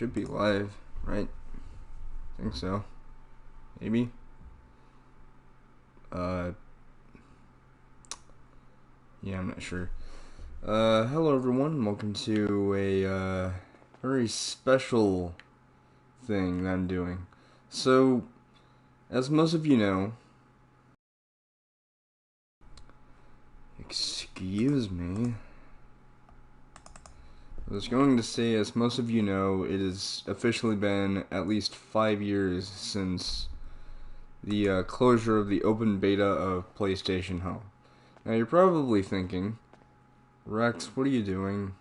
Should be live, right? Think so. Maybe. Yeah, I'm not sure. Hello everyone, welcome to a, very special thing that I'm doing. So, as most of you know... Excuse me. I was going to say, as most of you know, it has officially been at least 5 years since the closure of the open beta of PlayStation Home. Now you're probably thinking, Rex, what are you doing?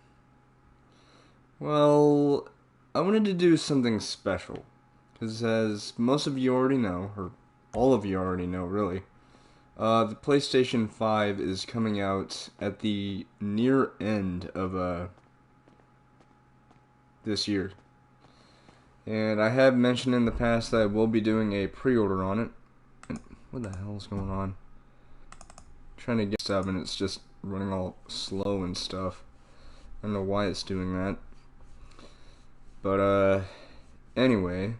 Well, I wanted to do something special, because as most of you already know, or all of you already know really, the PlayStation 5 is coming out at the near end of this year. And I have mentioned in the past that I will be doing a pre-order on it. And what the hell is going on? Trying to get stuff and it's just running all slow and stuff. I don't know why it's doing that. But anyway,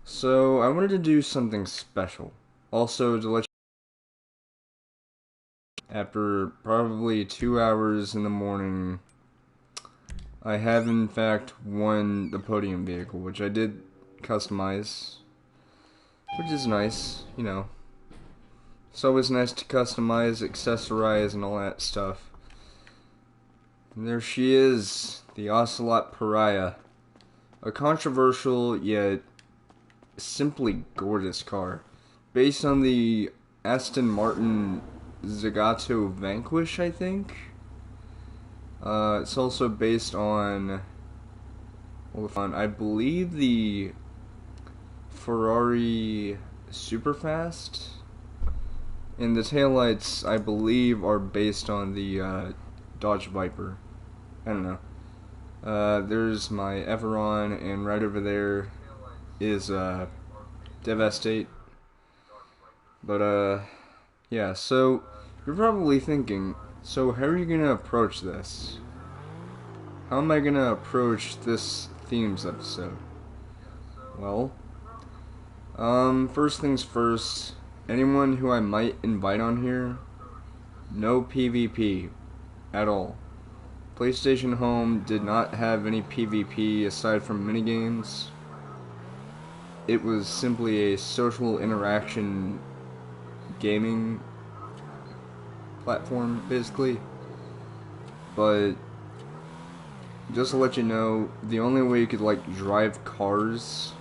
so I wanted to do something special. Also to let you, after probably 2 hours in the morning, I have in fact won the podium vehicle, which I did customize, which is nice, you know. It's always nice to customize, accessorize, and all that stuff. And there she is, the Ocelot Pariah. A controversial yet simply gorgeous car, based on the Aston Martin Zagato Vanquish, I think. It's also based on, I believe, the Ferrari Superfast, and the taillights, I believe, are based on the Dodge Viper. I don't know. There's my Everon, and right over there is Devastate. But yeah, so you're probably thinking, so how are you gonna approach this? How am I gonna approach this themes episode? Well, first things first, anyone who I might invite on here, no PvP at all. PlayStation Home did not have any PvP aside from minigames. It was simply a social interaction gaming platform, basically. But just to let you know, the only way you could like drive cars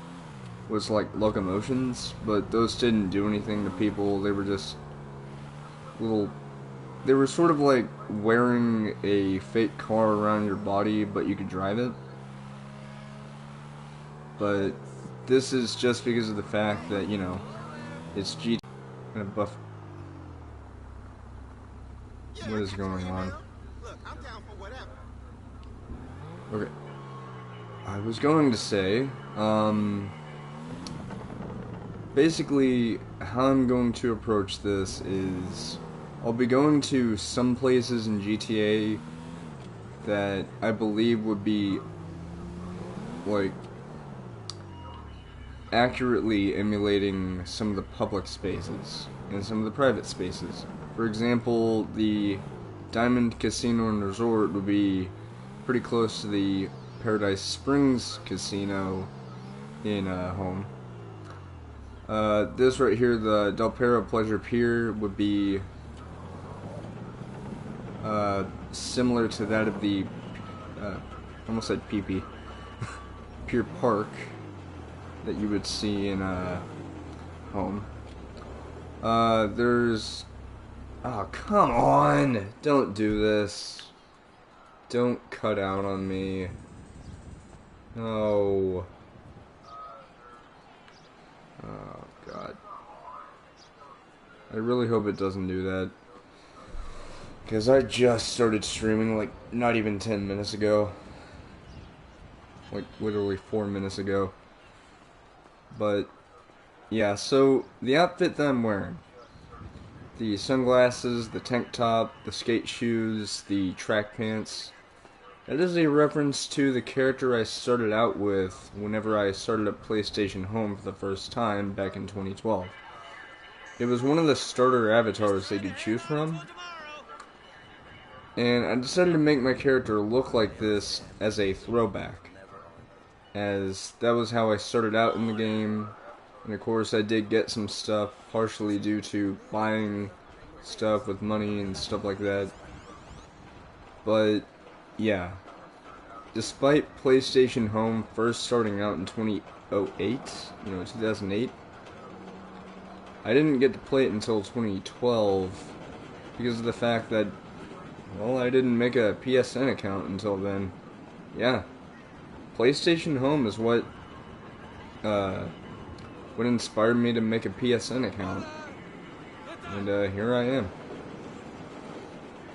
was like locomotions, but those didn't do anything to people. They were just they were sort of like wearing a fake car around your body, but you could drive it. But this is just because of the fact that, you know, it's GT and a buff. What is going on? Okay. I was going to say, basically, how I'm going to approach this is, I'll be going to some places in GTA that I believe would be, like, accurately emulating some of the public spaces and some of the private spaces. For example, the Diamond Casino and Resort would be pretty close to the Paradise Springs Casino in Home. This right here, the Del Perro Pleasure Pier, would be similar to that of the, almost said PP, Pier Park that you would see in Home. There's... Oh, come on! Don't do this. Don't cut out on me. No. Oh, God. I really hope it doesn't do that. Because I just started streaming, like, not even 10 minutes ago. Like, literally 4 minutes ago. But, yeah, so, the outfit that I'm wearing. The sunglasses, the tank top, the skate shoes, the track pants. That is a reference to the character I started out with whenever I started up PlayStation Home for the first time back in 2012. It was one of the starter avatars they could choose from, and I decided to make my character look like this as a throwback, as that was how I started out in the game. And of course I did get some stuff, partially due to buying stuff with money and stuff like that. But yeah, despite PlayStation Home first starting out in 2008, 2008, I didn't get to play it until 2012 because of the fact that, well, I didn't make a PSN account until then. Yeah, PlayStation Home is what inspired me to make a PSN account, and here I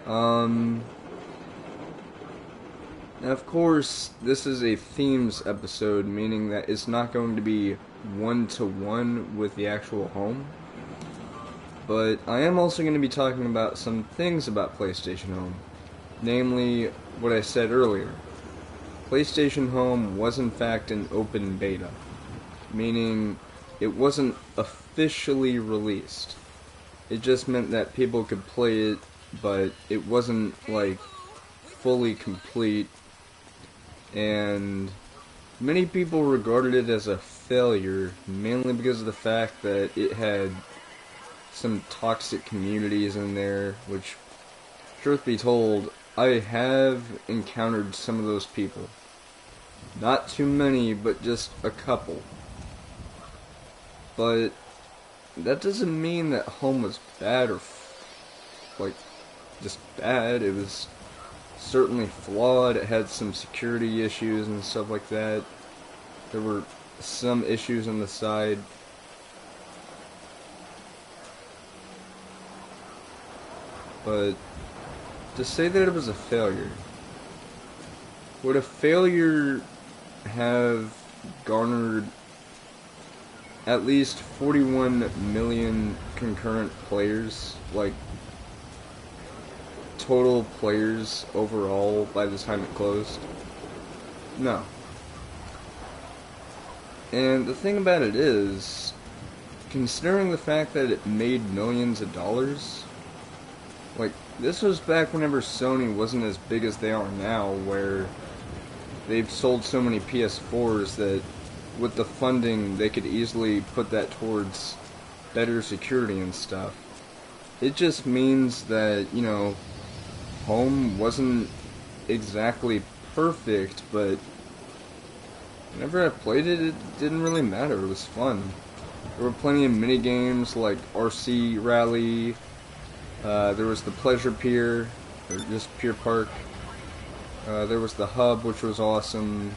am. Now, of course, this is a themes episode, meaning that it's not going to be one-to-one with the actual home. But I am also going to be talking about some things about PlayStation Home. Namely, what I said earlier. PlayStation Home was in fact an open beta. Meaning, it wasn't officially released. It just meant that people could play it, but it wasn't, like, fully complete. And many people regarded it as a failure, mainly because of the fact that it had some toxic communities in there, which, truth be told, I have encountered some of those people. Not too many, but just a couple. But that doesn't mean that Home was bad or, like, just bad. It was certainly flawed. It had some security issues and stuff like that. There were some issues on the side. But to say that it was a failure, would a failure have garnered at least 41 million concurrent players, like total players overall by the time it closed? No. And the thing about it is, considering the fact that it made millions of dollars, like, this was back whenever Sony wasn't as big as they are now, where they've sold so many PS4s that with the funding they could easily put that towards better security and stuff. It just means that, Home wasn't exactly perfect, but whenever I played it, it didn't really matter. It was fun. There were plenty of mini games like RC Rally. There was the Pleasure Pier, or just Pier Park. There was the Hub, which was awesome.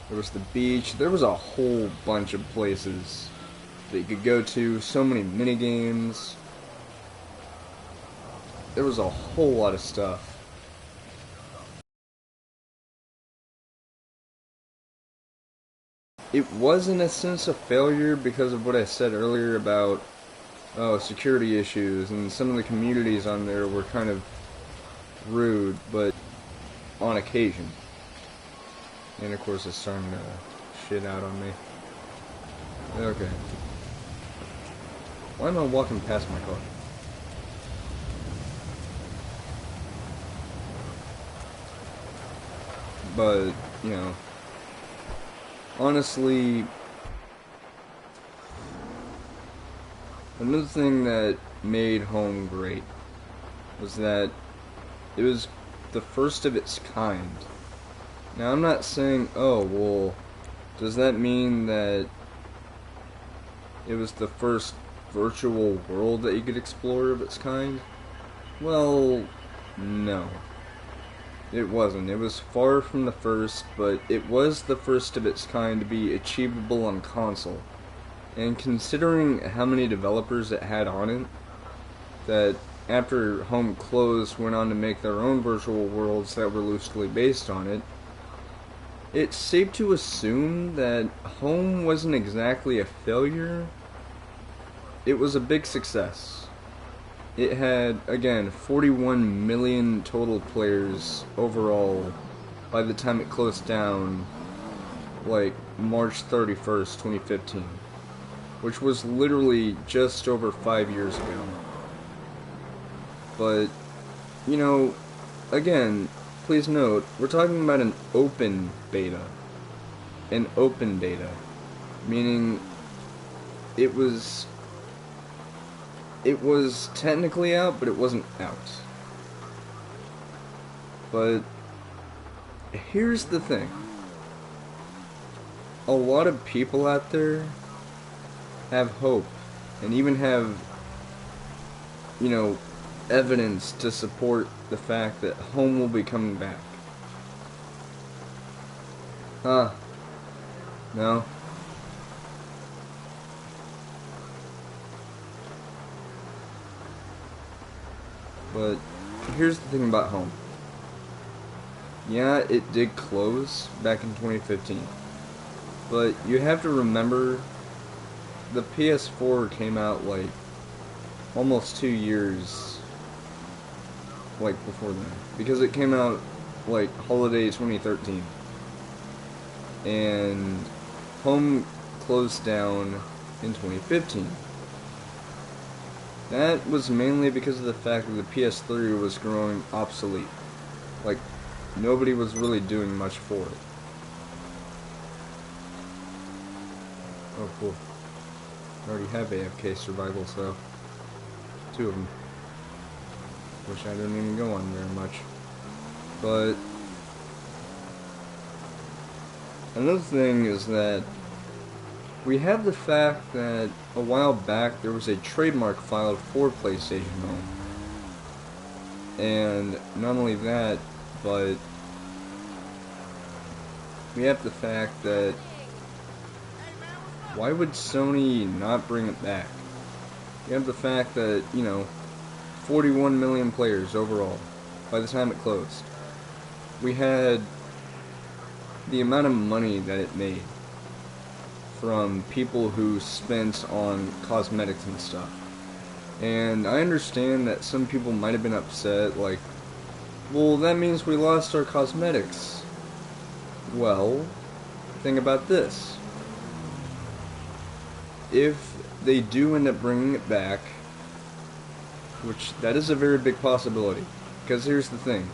There was the beach. There was a whole bunch of places that you could go to. So many mini games. There was a whole lot of stuff. It was in a sense a failure because of what I said earlier about security issues, and some of the communities on there were kind of rude, but on occasion. And of course it's starting to shit out on me. Okay. Why am I walking past my car? But, honestly, another thing that made Home great was that it was the first of its kind. Now, I'm not saying, oh, well, does that mean that it was the first virtual world that you could explore of its kind? Well, no. It wasn't. It was far from the first, but it was the first of its kind to be achievable on console. And considering how many developers it had on it, that after Home closed went on to make their own virtual worlds that were loosely based on it, it's safe to assume that Home wasn't exactly a failure. It was a big success. It had, again, 41 million total players overall by the time it closed down, like March 31st, 2015, which was literally just over 5 years ago. But, you know, again, please note, we're talking about an open beta. An open beta. Meaning, it was technically out, but it wasn't out. But, here's the thing. A lot of people out there have hope, and even have, you know, evidence to support the fact that home will be coming back. No? But here's the thing about home. Yeah, it did close back in 2015. But you have to remember, the PS4 came out like almost 2 years like before then. Because it came out like holiday 2013. And home closed down in 2015. That was mainly because of the fact that the PS3 was growing obsolete. Like, nobody was really doing much for it. Oh, cool. I already have AFK survival, so 2 of them. Wish I didn't even go on very much. But another thing is that we have the fact that a while back there was a trademark filed for PlayStation Home. And not only that, but we have the fact that why would Sony not bring it back? You have the fact that, you know, 41 million players overall by the time it closed. We had the amount of money that it made from people who spent on cosmetics and stuff. And I understand that some people might have been upset, like, well, that means we lost our cosmetics. Well, think about this. If they do end up bringing it back, which that is a very big possibility, because here's the thing.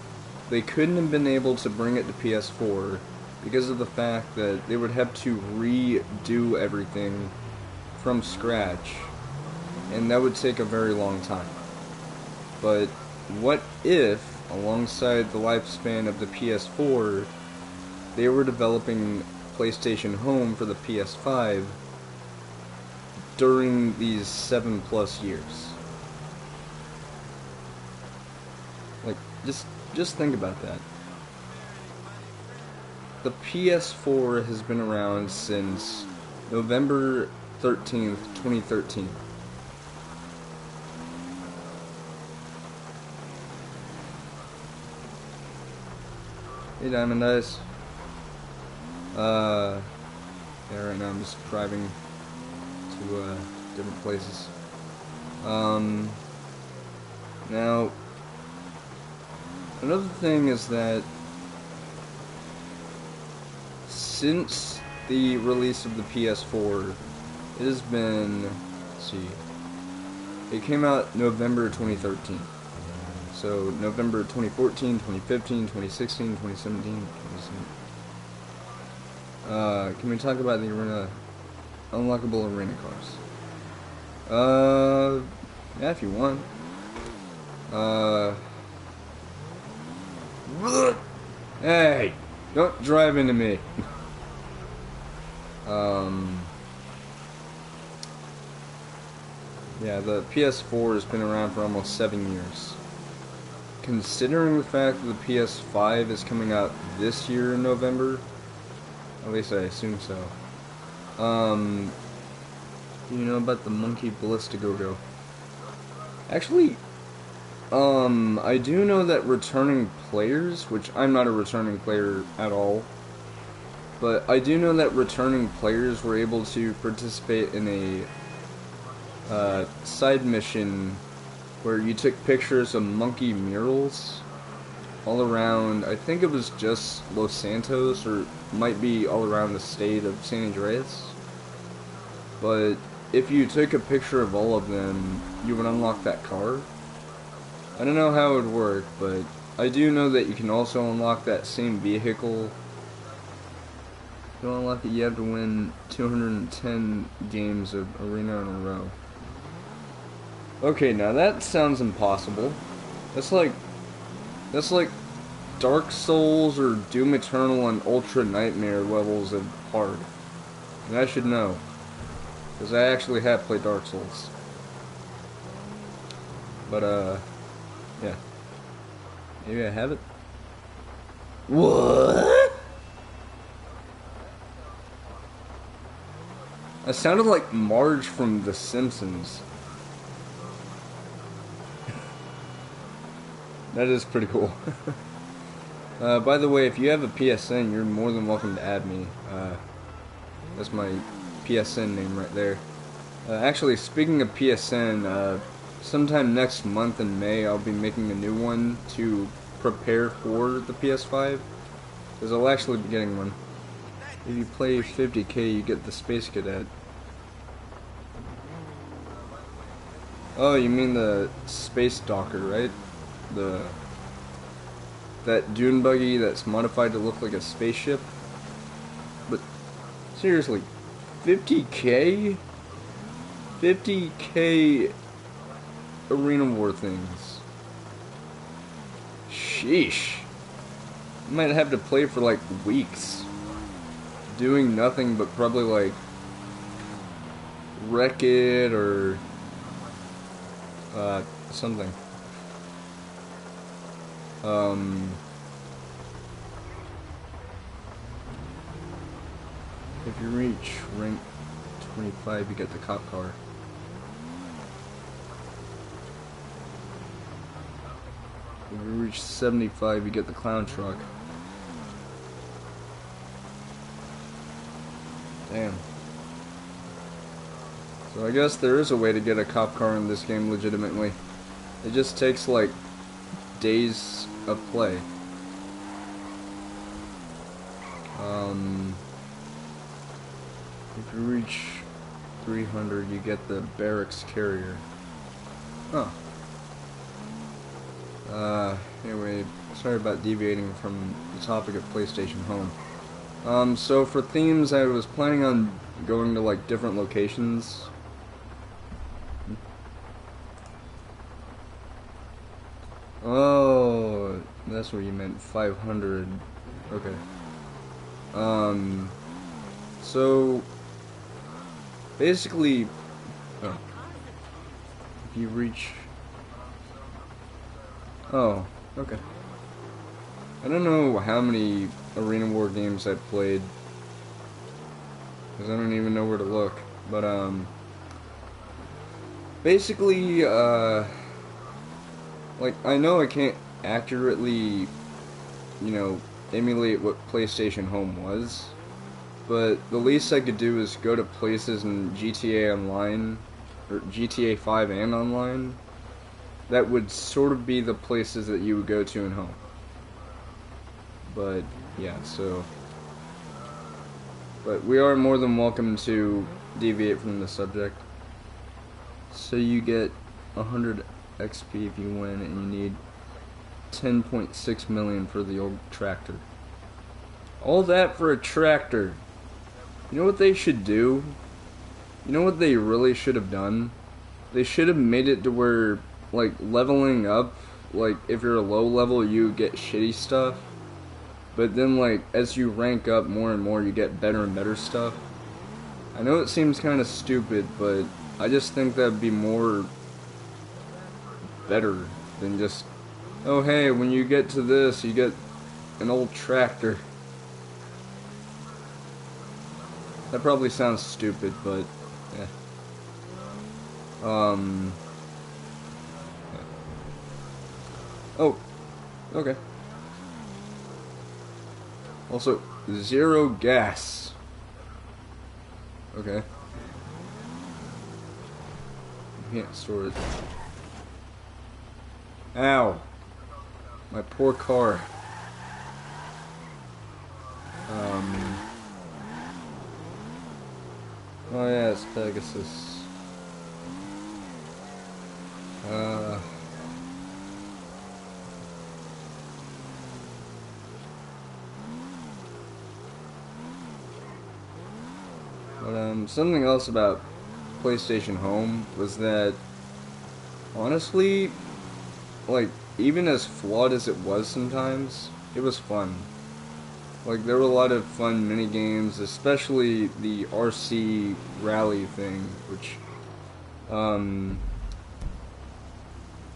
They couldn't have been able to bring it to PS4 because of the fact that they would have to redo everything from scratch, and that would take a very long time. But what if, alongside the lifespan of the PS4, they were developing PlayStation Home for the PS5 during these 7+ years? Like, just think about that. The PS4 has been around since November 13th, 2013. Hey, Diamond Eyes. Yeah, right now I'm just driving to different places. Now, another thing is that since the release of the PS4, it has been, let's see, it came out November 2013. So November 2014, 2015, 2016, 2017, 2017. Can we talk about the unlockable arena cars? Yeah, if you want. Hey, don't drive into me. Yeah, the PS4 has been around for almost 7 years. Considering the fact that the PS5 is coming out this year in November, at least I assume so. You know about the Monkey Ballista Go-Go? Actually, I do know that returning players, which I'm not a returning player at all, but I do know that returning players were able to participate in a side mission where you took pictures of monkey murals all around, I think it was just Los Santos, or might be all around the state of San Andreas. But if you took a picture of all of them, you would unlock that car. I don't know how it would work, but I do know that you can also unlock that same vehicle. To unlock it, you have to win 210 games of Arena in a row. Okay, now that sounds impossible. That's like Dark Souls or Doom Eternal and Ultra Nightmare levels of hard. And I should know, because I actually have played Dark Souls. But yeah. Maybe I have it. What? I sounded like Marge from The Simpsons. That is pretty cool. By the way, if you have a PSN, you're more than welcome to add me. That's my PSN name right there. Actually, speaking of PSN, sometime next month in May, I'll be making a new one to prepare for the PS5. Because I'll actually be getting one. If you play 50k, you get the Space Cadet. Oh, you mean the Space Docker, right? That dune buggy that's modified to look like a spaceship. But seriously, 50k? 50k Arena War things. Sheesh. I might have to play for like weeks. Doing nothing but probably like wreck it or something. If you reach rank 25, you get the cop car. If you reach 75, you get the clown truck. Damn. So I guess there is a way to get a cop car in this game legitimately. It just takes like days of play. If you reach 300, you get the barracks carrier. Huh. Anyway, sorry about deviating from the topic of PlayStation Home. So for themes, I was planning on going to like different locations. Oh, that's what you meant, 500. Okay. So basically, if you reach, oh, okay. I don't know how many Arena War games I've played, because I don't even know where to look, but, basically, like, I know I can't accurately, you know, emulate what PlayStation Home was, but the least I could do is go to places in GTA Online, or GTA 5 and Online, that would sort of be the places that you would go to in Home. But, yeah, so... But we are more than welcome to deviate from the subject. So you get 100 XP if you win, and you need 10.6 million for the old tractor. All that for a tractor. You know what they should do? You know what they really should have done? They should have made it to where, like, leveling up, like, if you're a low level, you get shitty stuff. But then, like, as you rank up more and more, you get better and better stuff. I know it seems kind of stupid, but I just think that'd be more better than just, oh hey, when you get to this, you get an old tractor. That probably sounds stupid, but yeah. Oh, okay. Also, 0 gas. Okay. You can't store it. Ow. My poor car. Oh yeah, it's Pegasus. But something else about PlayStation Home was that, honestly, like, even as flawed as it was sometimes, it was fun. Like, there were a lot of fun mini games, especially the RC rally thing, which, I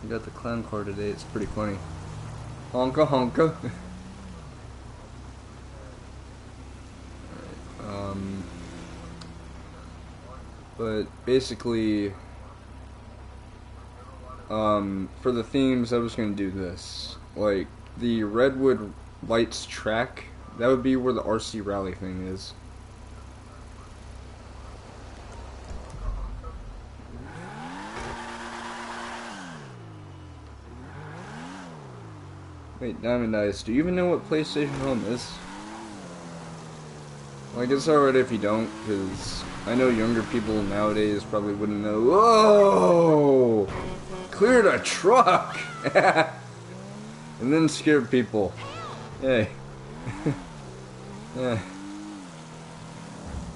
got the clown car today, it's pretty funny. Honka honka. um, but basically, for the themes, I was gonna do this. Like, the Redwood Lights track, that would be where the RC rally thing is. Wait, Diamond Eyes, do you even know what PlayStation Home is? Like, it's alright if you don't, because I know younger people nowadays probably wouldn't know. Whoa! Cleared a truck! And then scared people. Hey. Yeah.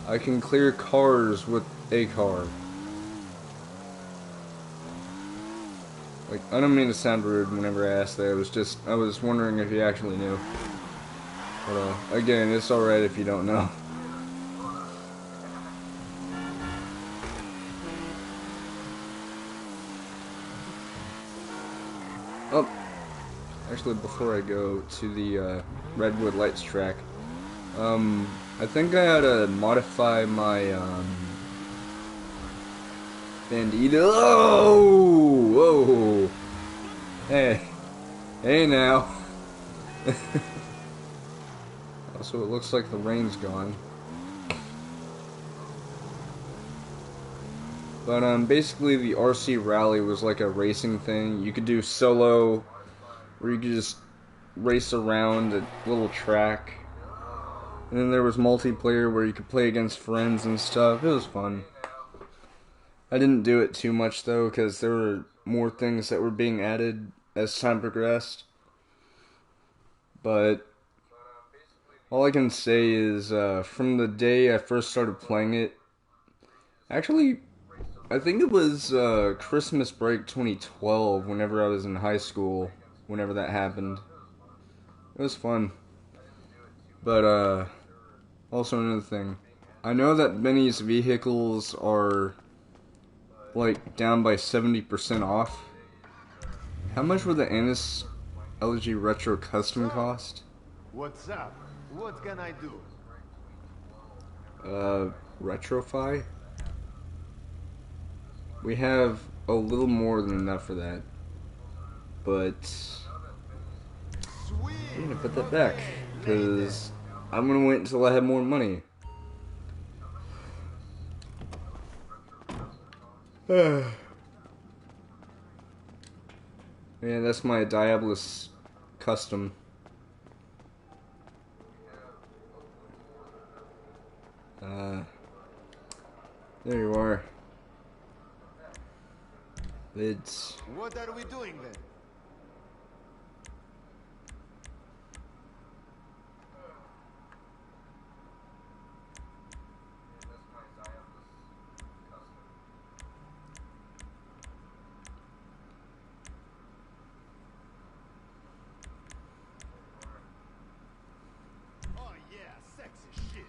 I can clear cars with a car. Like, I don't mean to sound rude whenever I ask that. I was wondering if you actually knew. But, again, it's alright if you don't know. Oh, actually, before I go to the, Redwood Lights track, I think I ought to modify my, Bandito. Oh! Whoa! Hey. Hey now. Also, it looks like the rain's gone. But, basically the RC Rally was like a racing thing. You could do solo, where you could just race around a little track. And then there was multiplayer where you could play against friends and stuff. It was fun. I didn't do it too much though, because there were more things that were being added as time progressed. But all I can say is, from the day I first started playing it, actually, I think it was Christmas break 2012, whenever I was in high school, whenever that happened. It was fun. But, also another thing. I know that Benny's vehicles are, like, down by 70% off. How much would the Annis LG Retro Custom cost? What's up? What can I do? Retrofy? We have a little more than enough for that. But I'm gonna put that back, because I'm gonna wait until I have more money. Yeah, that's my Diabolus custom. There you are. It's... What are we doing then? Oh yeah, sexy shit.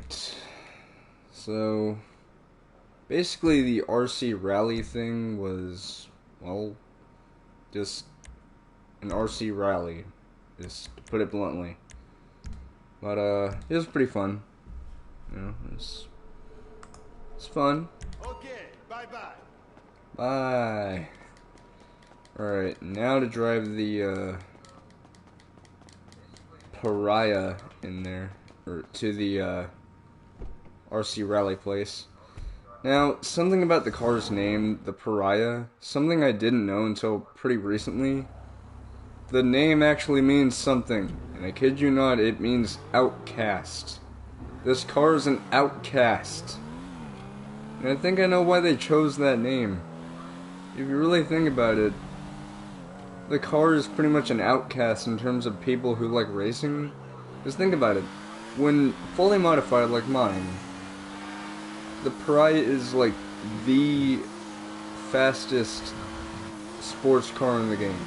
Alright. So, basically the RC rally thing was, well, just an RC rally. Just to put it bluntly. But, it was pretty fun. You know, it's fun. Okay, bye-bye. Bye. Alright, now to drive the, Pariah in there. Or to the, RC Rally place. Now, something about the car's name, the Pariah, something I didn't know until pretty recently. The name actually means something, and I kid you not, it means outcast. This car is an outcast. And I think I know why they chose that name. If you really think about it, the car is pretty much an outcast in terms of people who like racing. Just think about it. When fully modified like mine, the Pariah is like the fastest sports car in the game.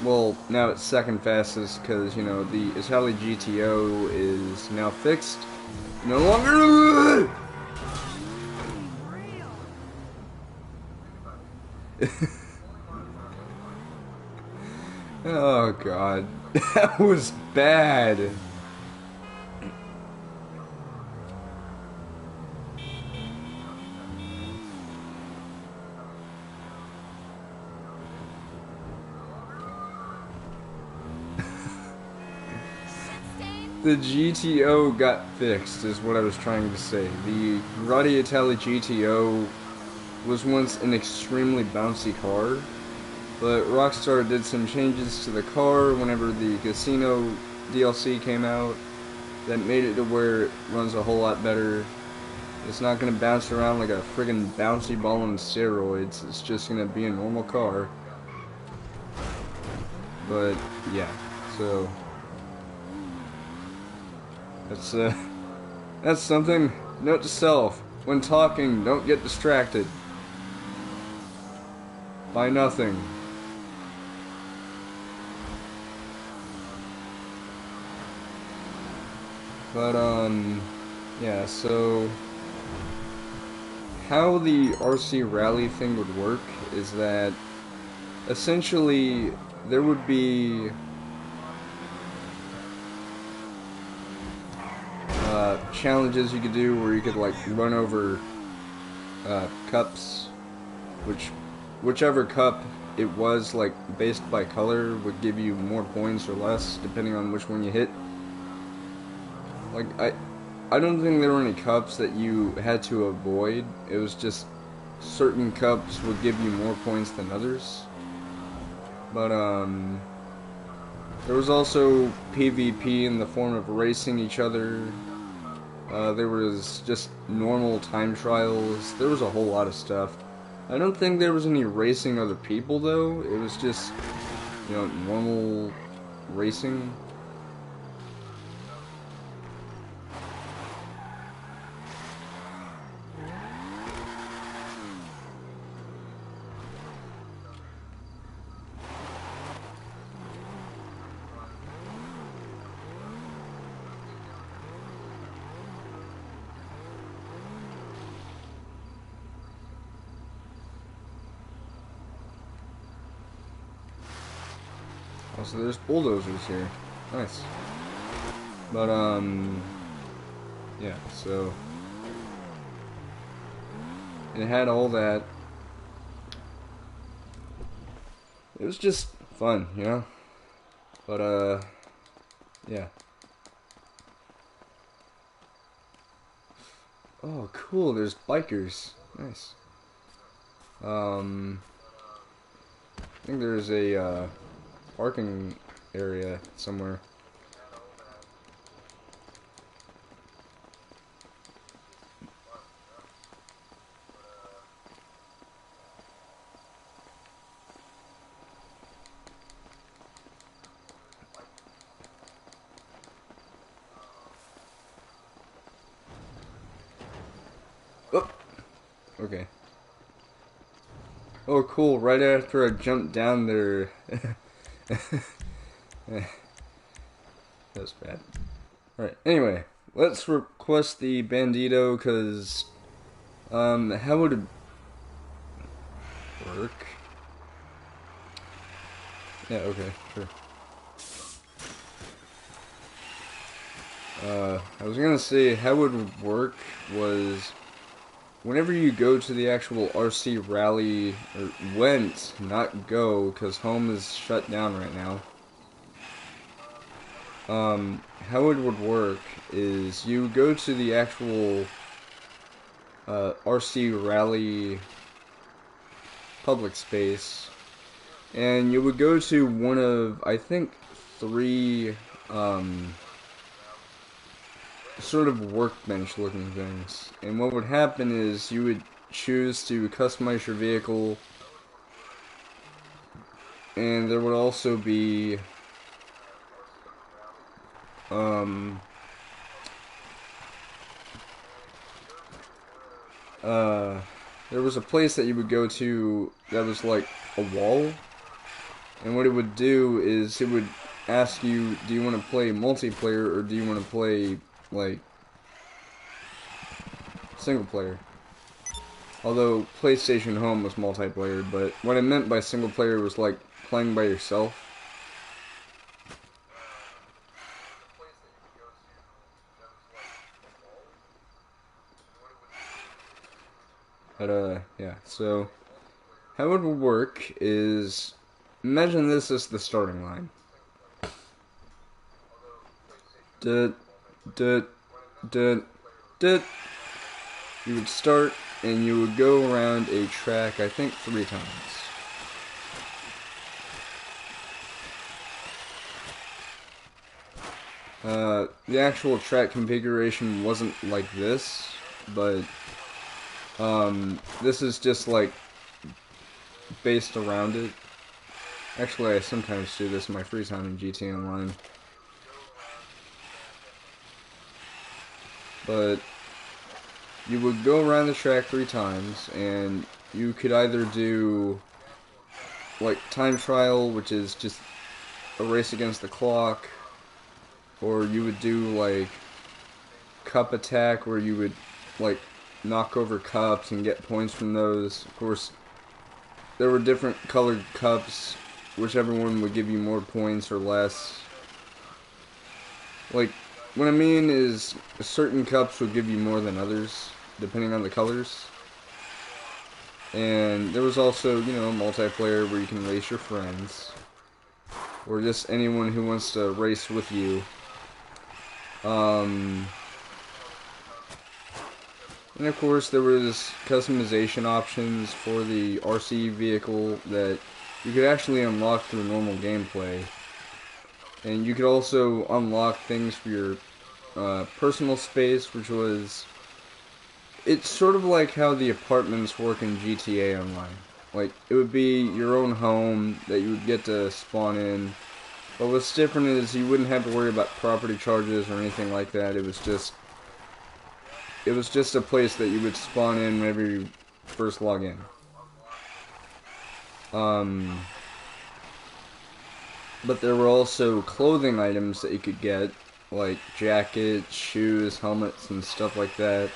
Well, now it's second fastest because, you know, the Itali GTO is now fixed. No longer... Oh god, that was bad. The GTO got fixed, is what I was trying to say. The Grotti Itali GTO was once an extremely bouncy car, but Rockstar did some changes to the car whenever the Casino DLC came out that made it to where it runs a whole lot better. It's not going to bounce around like a friggin' bouncy ball on steroids. It's just going to be a normal car. But, yeah, so... That's something. Note to self. When talking, don't get distracted by nothing. But, yeah, so how the RC Rally thing would work is that essentially there would be challenges you could do where you could like run over cups, whichever cup it was, like based by color, would give you more points or less depending on which one you hit. Like I don't think there were any cups that you had to avoid. It was just certain cups would give you more points than others. But there was also PvP in the form of racing each other. There was just normal time trials. There was a whole lot of stuff. I don't think there was any racing other people, though. It was just, you know, normal racing. So there's bulldozers here. Nice. But, yeah, so it had all that. It was just fun, you know? But, yeah. Oh, cool, there's bikers. Nice. I think there's a, parking area somewhere. Oh, okay. Oh, cool. Right after I jumped down there. That was bad. Alright, anyway. let's request the Bandito, because, how would it work? Yeah, okay, sure. I was gonna say, how it would work was, whenever you go to the actual RC rally, or went, not go, because home is shut down right now. How it would work is you go to the actual RC rally public space, and you would go to one of, I think, three sort of workbench looking things. And what would happen is you would choose to customize your vehicle, and there would also be um uh there was a place that you would go to that was like a wall, and what it would do is it would ask you, do you want to play multiplayer or do you want to play like single player? Although PlayStation Home was multiplayer, but what I meant by single player was like playing by yourself. But yeah. So how it would work is, imagine this as the starting line. Dut, dut, dut, dut. You would start and you would go around a track, I think 3 times. The actual track configuration wasn't like this, but this is just like based around it. Actually, I sometimes do this in my free time in GTA Online. But you would go around the track 3 times, and you could either do like time trial, which is just a race against the clock, or you would do like cup attack, where you would like knock over cups and get points from those. Of course, there were different colored cups, whichever one would give you more points or less. Like, what I mean is, certain cups would give you more than others, depending on the colors. And there was also, you know, multiplayer where you can race your friends, or just anyone who wants to race with you. And of course, there was customization options for the RC vehicle that you could actually unlock through normal gameplay. And you could also unlock things for your personal space, which was... It's sort of like how the apartments work in GTA Online. Like, it would be your own home that you would get to spawn in. But what's different is you wouldn't have to worry about property charges or anything like that. It was just a place that you would spawn in whenever you first log in. But there were also clothing items that you could get, like jackets, shoes, helmets, and stuff like that.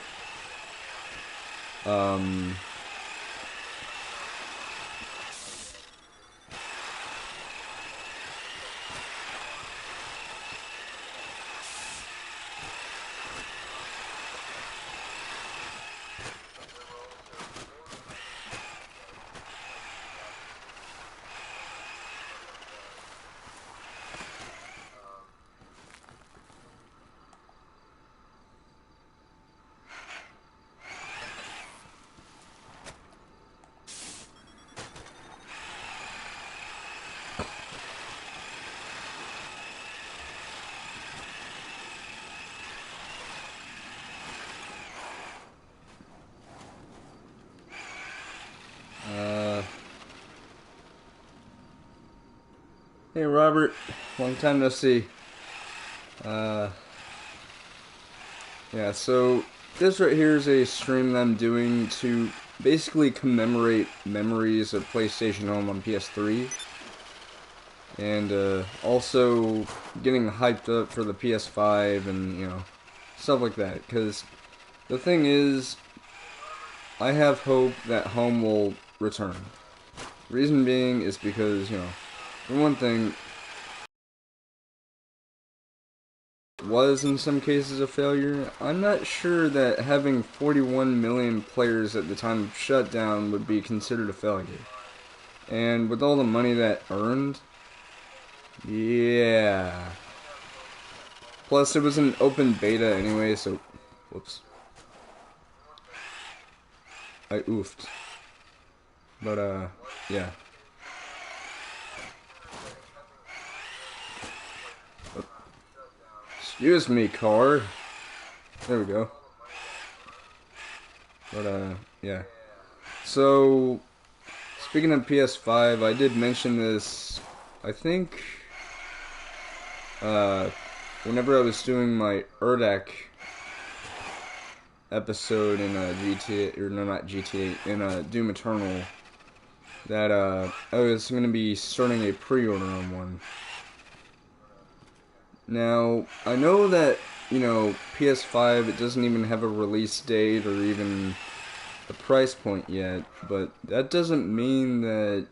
Hey Robert, long time no see. Yeah, so this right here is a stream that I'm doing to basically commemorate memories of PlayStation Home on PS3. And also getting hyped up for the PS5 and, you know, stuff like that. Because the thing is, I have hope that home will return. Reason being is because, for one thing, it was in some cases a failure. I'm not sure that having 41 million players at the time of shutdown would be considered a failure. And with all the money that earned, yeah. Plus, it was an open beta anyway, so, whoops. I oofed. But, yeah. Excuse me, car. There we go. But, yeah. So, speaking of PS5, I did mention this, I think, whenever I was doing my Urdak episode in GTA, or no, not GTA, in Doom Eternal, that I was going to be starting a pre-order on one. Now, I know that, PS5, it doesn't even have a release date or even a price point yet, but that doesn't mean that,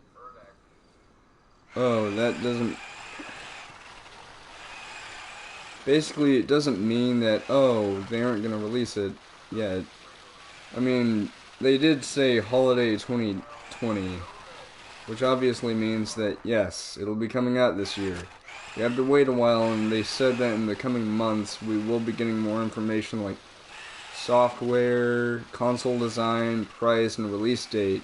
basically it doesn't mean that, they aren't going to release it yet. I mean, they did say holiday 2020, which obviously means that, yes, it'll be coming out this year. We have to wait a while, and they said that in the coming months we will be getting more information like software, console design, price, and release date,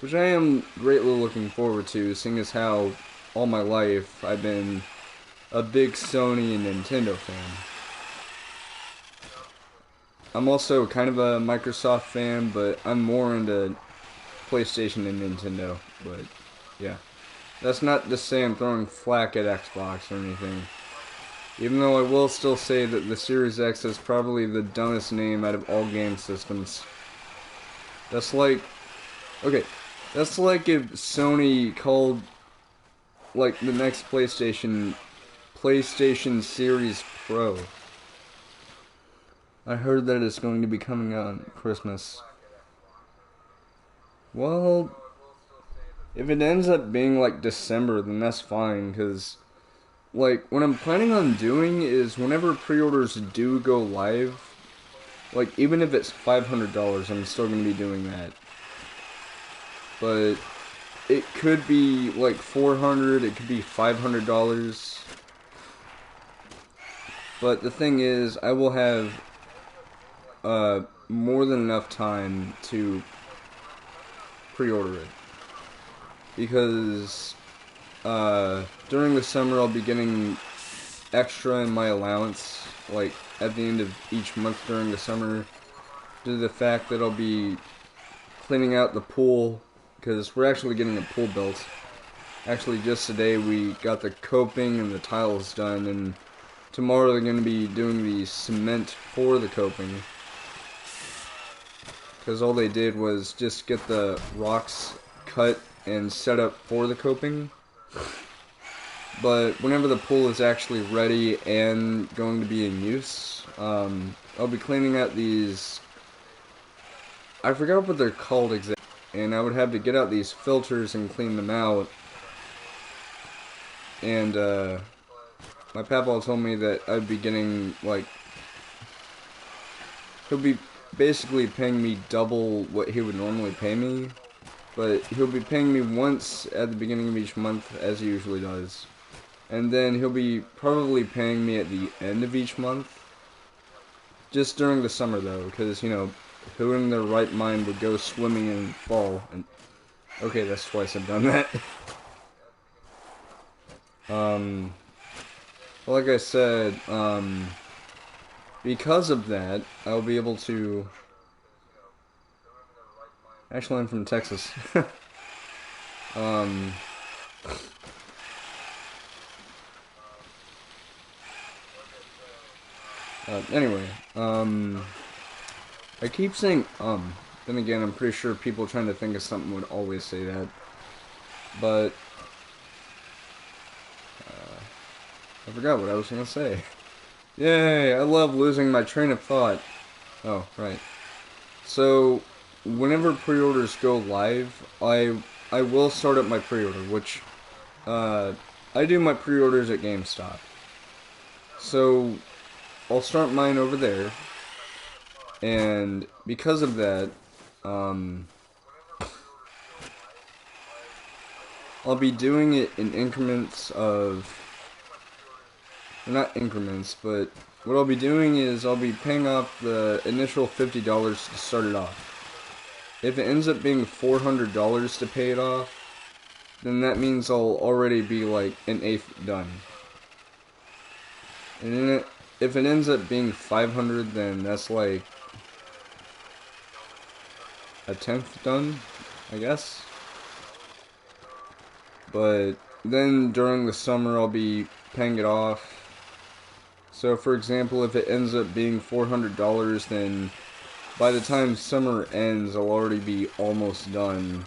which I am greatly looking forward to, seeing as how all my life I've been a big Sony and Nintendo fan. I'm also kind of a Microsoft fan, but I'm more into PlayStation and Nintendo, but yeah. That's not to say I'm throwing flack at Xbox or anything. Even though I will still say that the Series X is probably the dumbest name out of all game systems. That's like... Okay, that's like if Sony called, like, the next PlayStation Series Pro. I heard that it's going to be coming out on Christmas. Well, if it ends up being like December, then that's fine, because, like, what I'm planning on doing is whenever pre-orders do go live, like, even if it's $500, I'm still going to be doing that. But it could be like $400, it could be $500. But the thing is, I will have more than enough time to pre-order it. Because during the summer I'll be getting extra in my allowance, like at the end of each month during the summer, due to the fact that I'll be cleaning out the pool, because we're actually getting a pool built. Actually, just today we got the coping and the tiles done, and tomorrow they're going to be doing the cement for the coping. Because all they did was just get the rocks cut and set up for the coping. But whenever the pool is actually ready and going to be in use, I'll be cleaning out these... I forgot what they're called exactly. And I would have to get out these filters and clean them out. And, my papa told me that I'd be getting, like... He'll be basically paying me double what he would normally pay me. But he'll be paying me once at the beginning of each month, as he usually does. And then he'll be probably paying me at the end of each month. Just during the summer, though, because, who in their right mind would go swimming in fall? And okay, that's twice I've done that. Like I said, because of that, I'll be able to... Actually, I'm from Texas. Anyway, I keep saying, then again, I'm pretty sure people trying to think of something would always say that. But, I forgot what I was gonna say. Yay, I love losing my train of thought. Oh, right. So, whenever pre-orders go live, I will start up my pre-order, which uh, I do my pre-orders at GameStop. So, I'll start mine over there, and because of that, um, I'll be doing it in increments of, well, not increments, but what I'll be doing is I'll be paying off the initial $50 to start it off. If it ends up being $400 to pay it off, then that means I'll already be like an eighth done. And if it ends up being 500, then that's like a tenth done, I guess. But then during the summer, I'll be paying it off. So, for example, if it ends up being $400, then by the time summer ends, I'll already be almost done.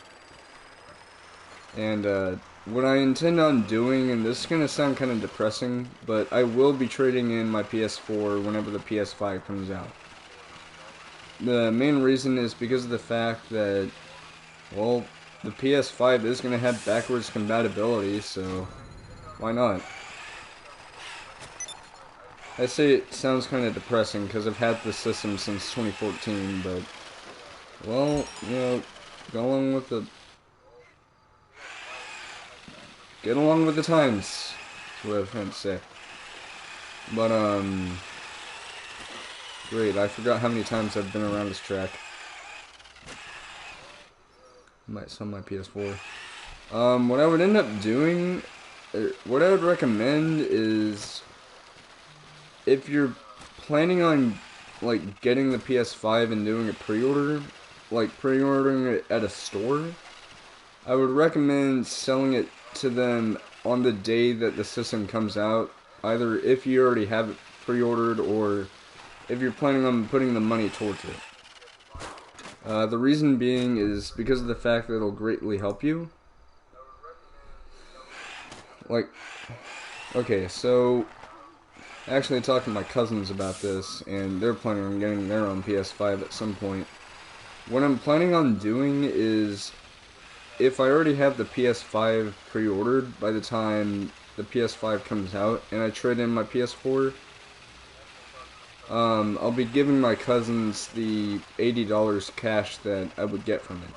And what I intend on doing, and this is going to sound kind of depressing, but I will be trading in my PS4 whenever the PS5 comes out. The main reason is because of the fact that, well, the PS5 is going to have backwards compatibility, so why not? I say it sounds kind of depressing because I've had this system since 2014, but, well, you know, go along with the... Get along with the times, that's what I was trying to say. But, great, I forgot how many times I've been around this track. I might sell my PS4. What I would end up doing, what I would recommend is, if you're planning on, like, getting the PS5 and doing a pre-order, like, pre-ordering it at a store, I would recommend selling it to them on the day that the system comes out, either if you already have it pre-ordered or if you're planning on putting the money towards it. The reason being is because of the fact that it'll greatly help you. Like, okay, so actually I talked to my cousins about this, and they're planning on getting their own PS5 at some point. What I'm planning on doing is, if I already have the PS5 pre-ordered by the time the PS5 comes out, and I trade in my PS4, I'll be giving my cousins the $80 cash that I would get from it.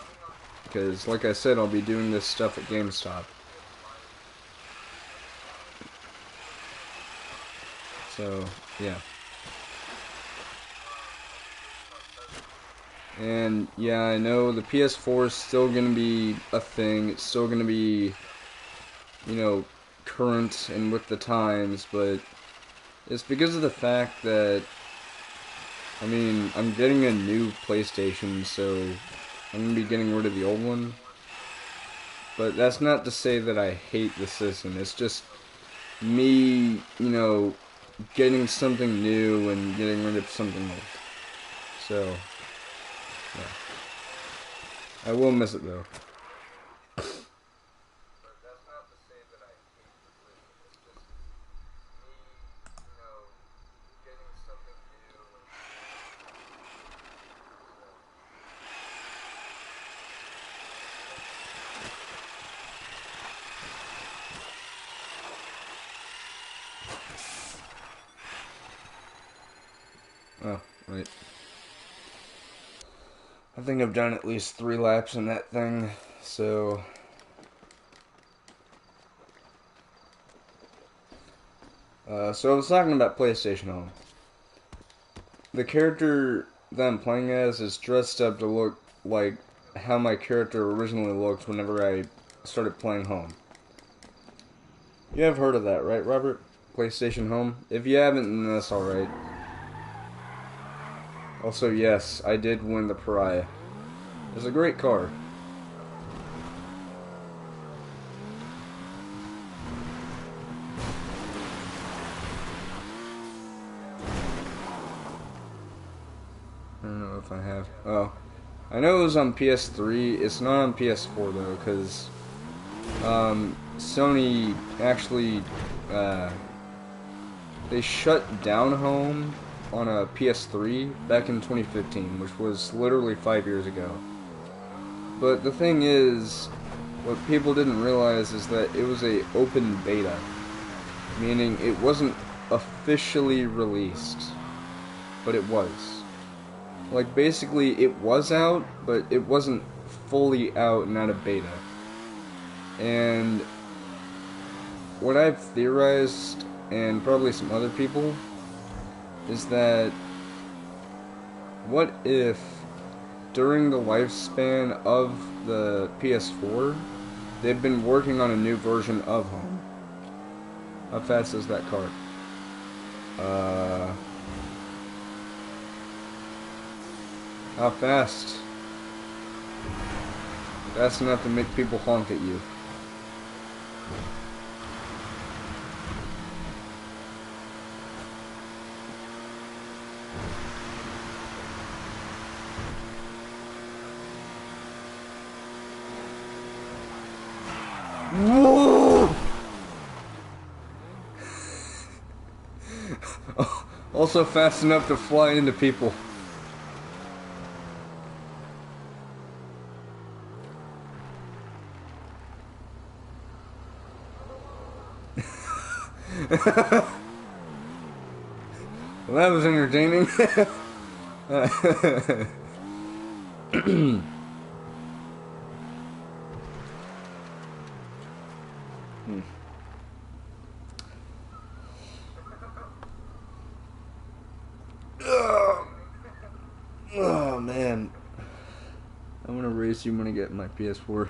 Because, like I said, I'll be doing this stuff at GameStop. So, yeah. And, yeah, I know the PS4 is still going to be a thing. It's still going to be, you know, current and with the times, but it's because of the fact that, I mean, I'm getting a new PlayStation, so I'm going to be getting rid of the old one. But that's not to say that I hate the system. It's just me, you know, getting something new and getting rid of something old. So, yeah. I will miss it, though. Oh, right. I think I've done at least 3 laps in that thing, so... so I was talking about PlayStation Home. The character that I'm playing as is dressed up to look like how my character originally looked whenever I started playing Home. You have heard of that, right, Robert? PlayStation Home? If you haven't, then that's alright. Also, yes, I did win the Pariah. It's a great car. I don't know if I have. Oh. I know it was on PS3. It's not on PS4, though, because Sony actually they shut down Home on a PS3 back in 2015, which was literally 5 years ago. But the thing is, what people didn't realize is that it was a open beta, meaning it wasn't officially released, but it was. Like, basically, it was out, but it wasn't fully out and out of beta. And what I've theorized, and probably some other people, is that what if during the lifespan of the PS4 they've been working on a new version of Home? How fast is that car? How fast? Fast enough to make people honk at you. Whoa! Also fast enough to fly into people. Well, that was entertaining. Oh man, I want to race you when I get my PS4.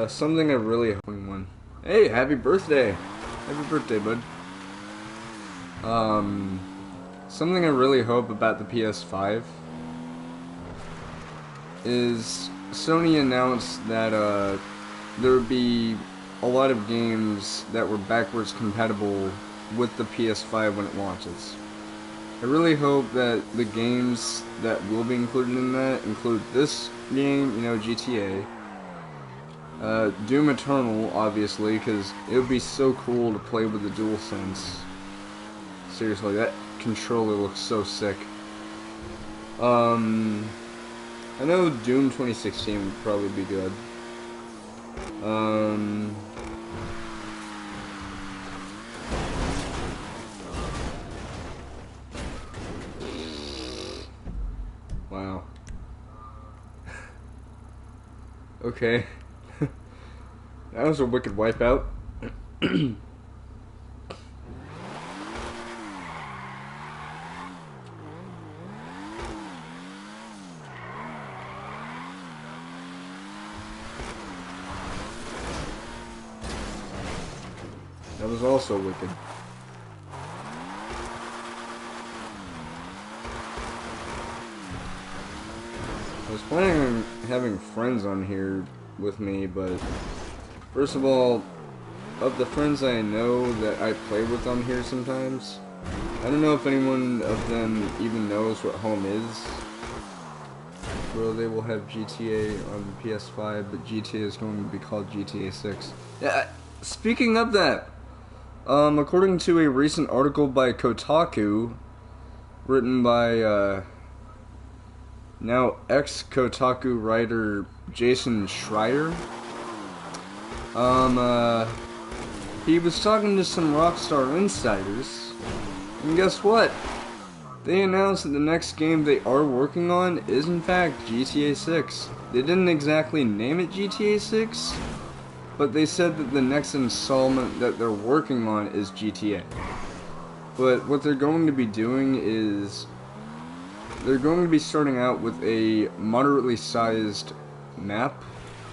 Something I really hope. 21. Hey, happy birthday! Happy birthday, bud. Something I really hope about the PS5 is Sony announced that there would be a lot of games that were backwards compatible with the PS5 when it launches. I really hope that the games that will be included in that include this game, you know, GTA. Doom Eternal, obviously, because it would be so cool to play with the DualSense. Seriously, that controller looks so sick. I know Doom 2016 would probably be good. Wow. Okay. That was a wicked wipeout. That was also wicked. I was planning on having friends on here with me, but first of all, of the friends I know that I play with on here sometimes, I don't know if anyone of them even knows what Home is. Well, they will have GTA on the PS5, but GTA is going to be called GTA 6. Yeah, speaking of that, according to a recent article by Kotaku, written by now ex-Kotaku writer Jason Schreier, he was talking to some Rockstar insiders, and guess what? They announced that the next game they are working on is in fact GTA 6. They didn't exactly name it GTA 6, but they said that the next installment that they're working on is GTA. But what they're going to be doing is they're going to be starting out with a moderately sized map,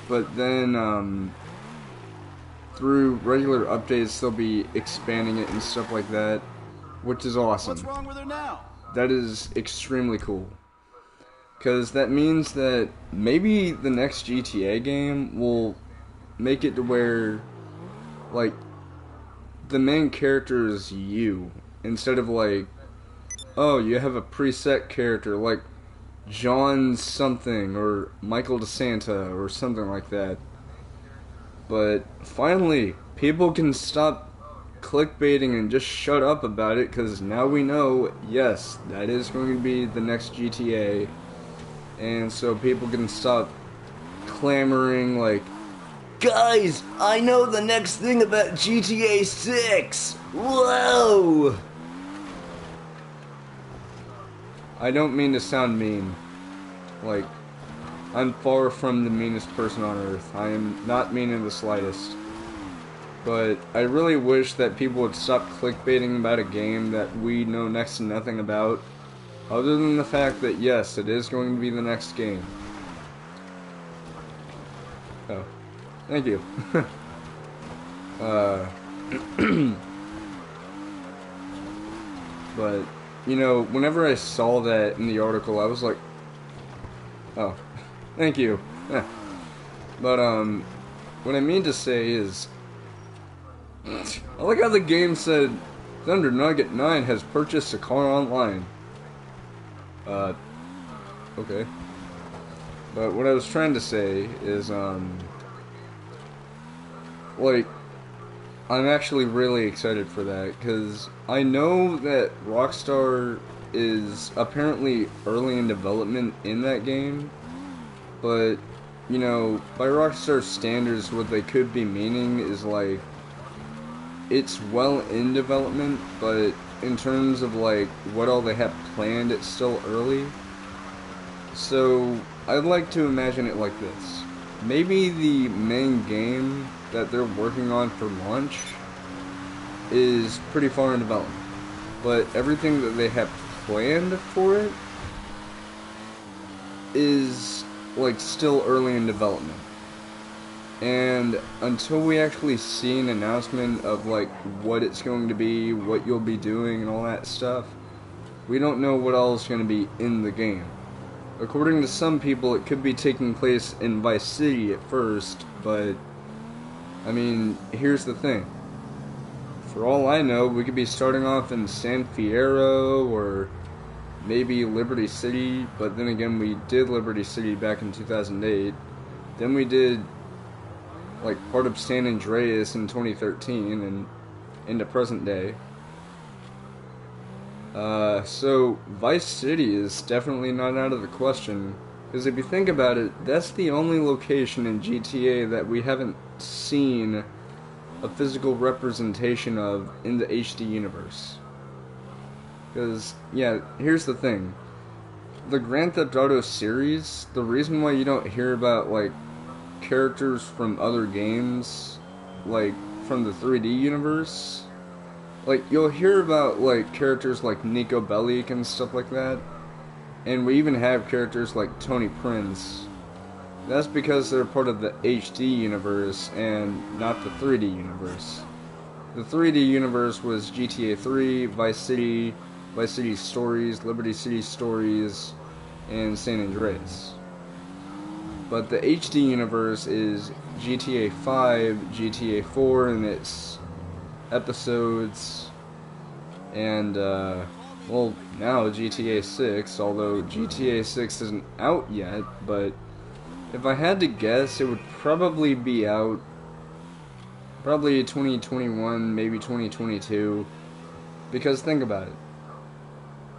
but then through regular updates they'll be expanding it and stuff like that, which is awesome. What's wrong with her now? That is extremely cool, because that means that maybe the next GTA game will make it to where, like, the main character is you, instead of like, oh, you have a preset character, like John something or Michael DeSanta or something like that. But finally, people can stop clickbaiting and just shut up about it, because now we know, yes, that is going to be the next GTA. And so people can stop clamoring like, guys, I know the next thing about GTA 6! Whoa! I don't mean to sound mean. Like, I'm far from the meanest person on earth. I am not mean in the slightest. But I really wish that people would stop clickbaiting about a game that we know next to nothing about, other than the fact that, yes, it is going to be the next game. Oh. Thank you. But, you know, whenever I saw that in the article, I was like, oh, thank you. But, what I mean to say is, I like how the game said, Thunder Nugget 9 has purchased a car online. Okay. But what I was trying to say is, like, I'm actually really excited for that, because I know that Rockstar is apparently early in development in that game, but, you know, by Rockstar standards, what they could be meaning is, like, it's well in development, but in terms of, like, what all they have planned, it's still early. So, I'd like to imagine it like this. Maybe the main game that they're working on for launch is pretty far in development, but everything that they have planned for it is, like, still early in development. And until we actually see an announcement of, like, what it's going to be, what you'll be doing, and all that stuff, we don't know what all is going to be in the game. According to some people, it could be taking place in Vice City at first, but, I mean, here's the thing. For all I know, we could be starting off in San Fierro, or maybe Liberty City, but then again, we did Liberty City back in 2008. Then we did, like, part of San Andreas in 2013, and into present day. So Vice City is definitely not out of the question, because if you think about it, that's the only location in GTA that we haven't seen a physical representation of in the HD universe. Because, yeah, here's the thing. The Grand Theft Auto series, the reason why you don't hear about, like, characters from other games, like, from the 3D universe, like, you'll hear about, like, characters like Nico Bellic and stuff like that. And we even have characters like Tony Prince. That's because they're part of the HD universe and not the 3D universe. The 3D universe was GTA 3, Vice City, Vice City Stories, Liberty City Stories, and San Andreas. But the HD universe is GTA 5, GTA 4, and its episodes, and, well, now GTA 6, although GTA 6 isn't out yet, but if I had to guess, it would probably be out, probably 2021, maybe 2022, because think about it.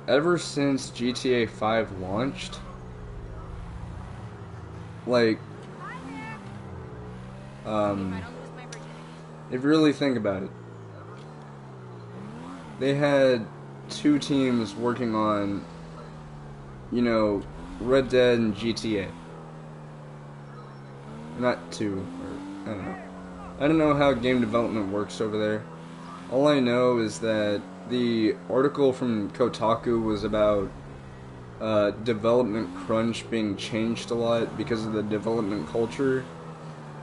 Ever since GTA 5 launched, like, if you really think about it, they had two teams working on, you know, Red Dead and GTA. Not two, or, I don't know. I don't know how game development works over there. All I know is that the article from Kotaku was about development crunch being changed a lot because of the development culture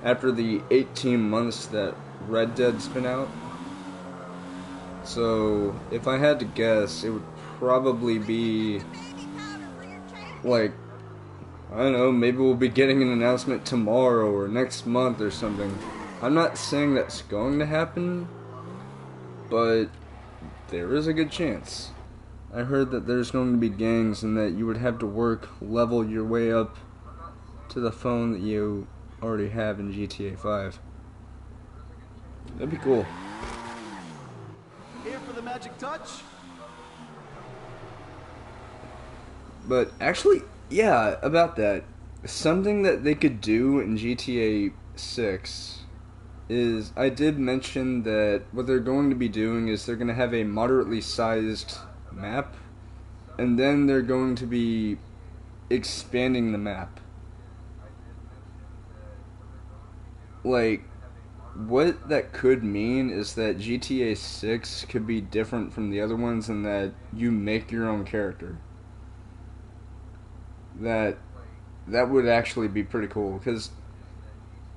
after the 18 months that Red Dead's been out. So, if I had to guess, it would probably be, like, I don't know, maybe we'll be getting an announcement tomorrow or next month or something. I'm not saying that's going to happen, but there is a good chance. I heard that there's going to be gangs and that you would have to level your way up to the phone that you already have in GTA 5. That'd be cool. Here for the magic touch? But actually, yeah, about that. Something that they could do in GTA 6 is, I did mention that what they're going to be doing is they're going to have a moderately sized map, and then they're going to be expanding the map. Like, what that could mean is that GTA 6 could be different from the other ones in that you make your own character. That would actually be pretty cool, because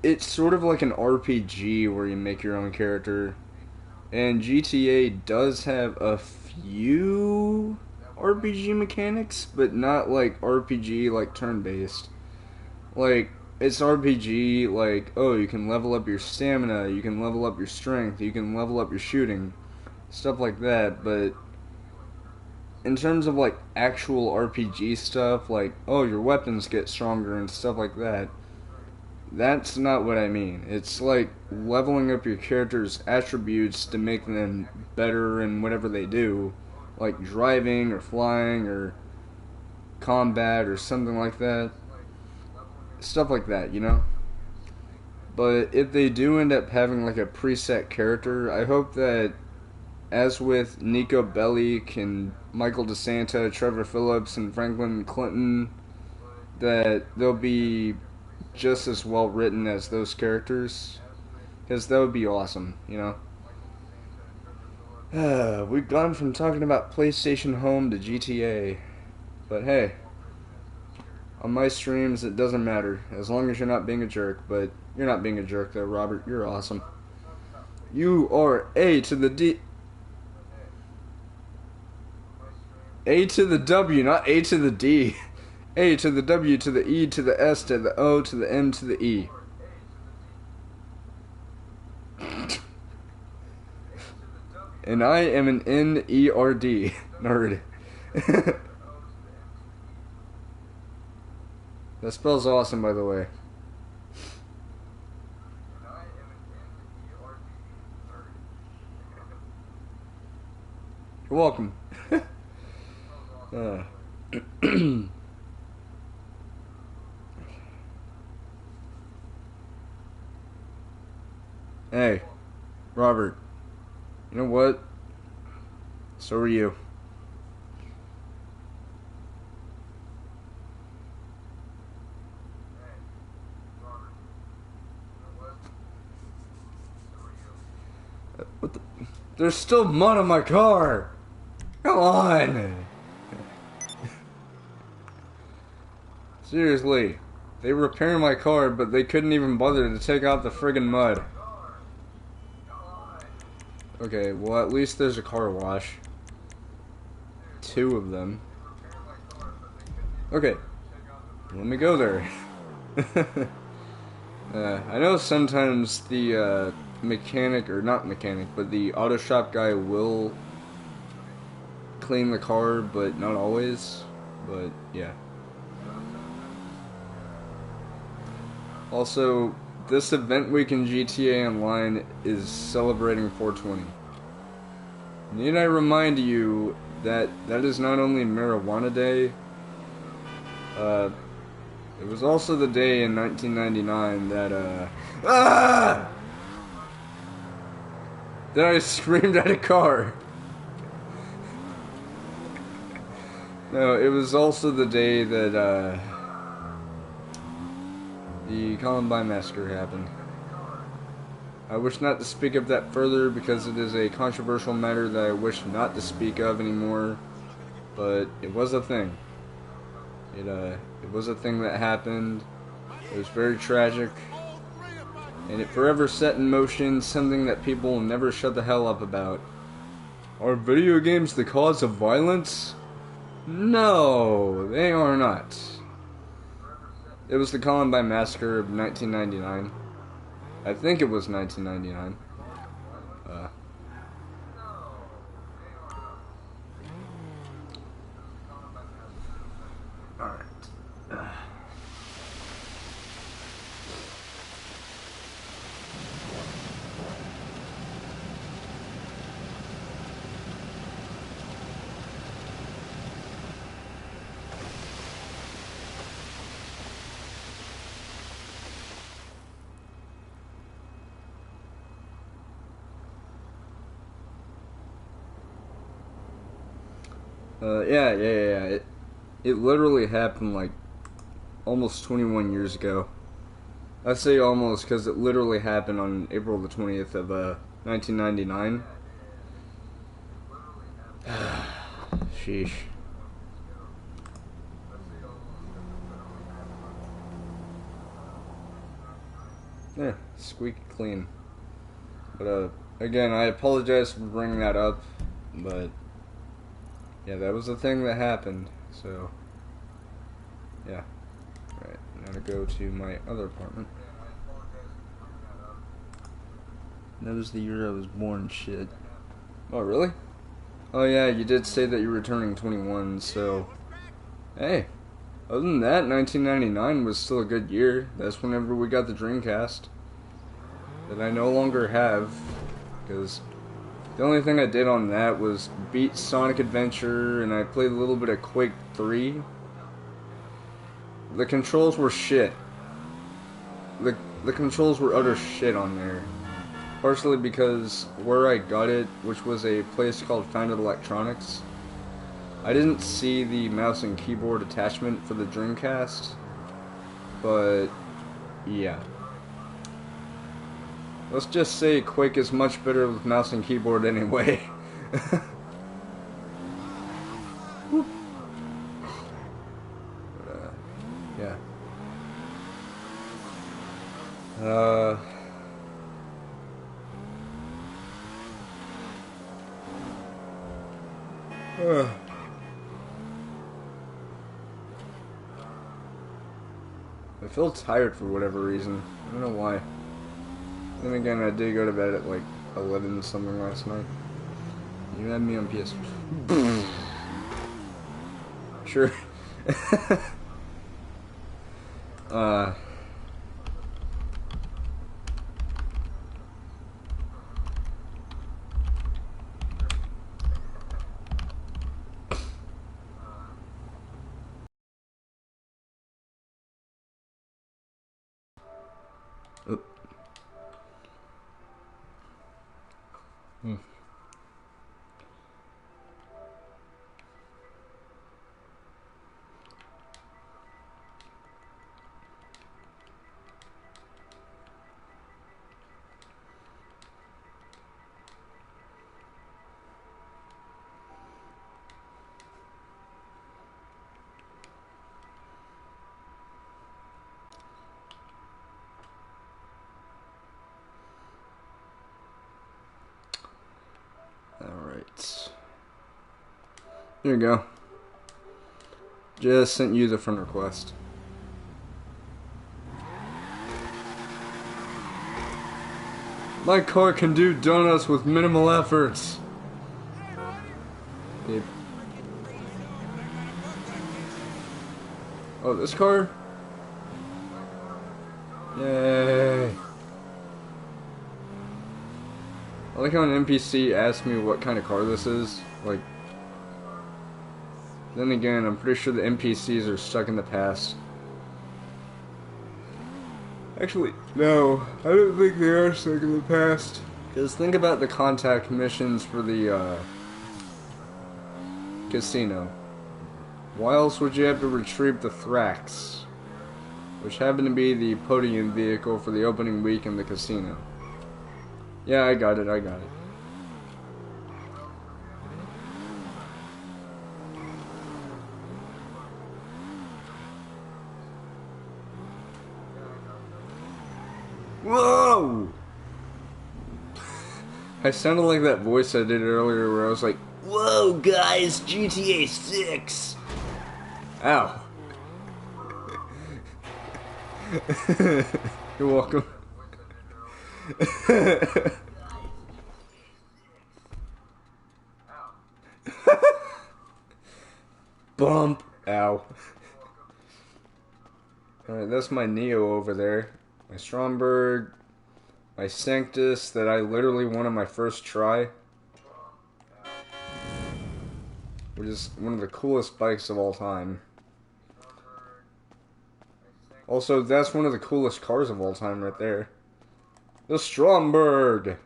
it's sort of like an RPG where you make your own character, and GTA does have a few RPG mechanics, but not like RPG like turn-based. Like, it's RPG like, oh, you can level up your stamina, you can level up your strength, you can level up your shooting, stuff like that, but in terms of like actual RPG stuff, like, oh, your weapons get stronger and stuff like that, that's not what I mean. It's like leveling up your character's attributes to make them better in whatever they do, like driving or flying or combat or something like that. Stuff like that, you know? But if they do end up having like a preset character, I hope that, as with Nico Bellic and Michael DeSanta, Trevor Phillips, and Franklin Clinton, that they'll be just as well written as those characters, because that would be awesome, you know? We've gone from talking about PlayStation Home to GTA, but hey, on my streams it doesn't matter, as long as you're not being a jerk. But you're not being a jerk though, Robert. You're awesome. You are A to the D... A to the W, not A to the D. A to the W to the E to the S to the O to the M to the E. And I am an N-E-R-D nerd. That spells awesome, by the way. You're welcome. Hey, Robert. You know what? So are you. What the? There's still mud on my car! Come on! Seriously. They repaired my car, but they couldn't even bother to take out the friggin' mud. Okay, well, at least there's a car wash. 2 of them. Okay. Let me go there. I know sometimes the mechanic, or not mechanic, but the auto shop guy will clean the car, but not always. But yeah. Also, this event week in GTA Online is celebrating 420. Need I remind you that that is not only Marijuana Day, it was also the day in 1999 that, that I screamed at a car. No, it was also the day that, the Columbine Massacre happened. I wish not to speak of that further because it is a controversial matter that I wish not to speak of anymore, but it was a thing. It was a thing that happened. It was very tragic, and it forever set in motion something that people will never shut the hell up about. Are video games the cause of violence? No, they are not. It was the Columbine Massacre of 1999. I think it was 1999. Alright. Yeah. It literally happened like almost 21 years ago. I say almost because it literally happened on April the 20th of 1999. Sheesh. Yeah, squeaky clean. But again, I apologize for bringing that up, but yeah, that was the thing that happened. So yeah. Right, now to go to my other apartment. That was the year I was born, shit. Oh, really? Oh, yeah, you did say that you're returning 21, so... Hey, other than that, 1999 was still a good year. That's whenever we got the Dreamcast. That I no longer have, because the only thing I did on that was beat Sonic Adventure, and I played a little bit of Quake 3. The controls were shit. The controls were utter shit on there. Partially because where I got it, which was a place called Founded Electronics, I didn't see the mouse and keyboard attachment for the Dreamcast, but yeah. Let's just say Quake is much better with mouse and keyboard anyway. Yeah. Uh, I feel tired for whatever reason. I don't know why. Then again, I did go to bed at like 11 something last night. You had me on PS. Sure. uh. Oh. Hmm. Alright. There you go. Just sent you the friend request. My car can do donuts with minimal efforts. Yep. Oh, this car? Yay. I like how an NPC asked me what kind of car this is. Like, then again, I'm pretty sure the NPCs are stuck in the past. Actually, no, I don't think they are stuck in the past. Because think about the contact missions for the casino. Why else would you have to retrieve the Thrax? Which happened to be the podium vehicle for the opening week in the casino. Yeah, I got it. Whoa! I sounded like that voice I did earlier where I was like, "Whoa, guys, GTA 6! Ow. You're welcome. Bump. Ow. Alright, that's my Neo over there. My Stromberg. My Sanctus that I literally won on my first try. Which is one of the coolest bikes of all time. Also, that's one of the coolest cars of all time right there. The Stromberg!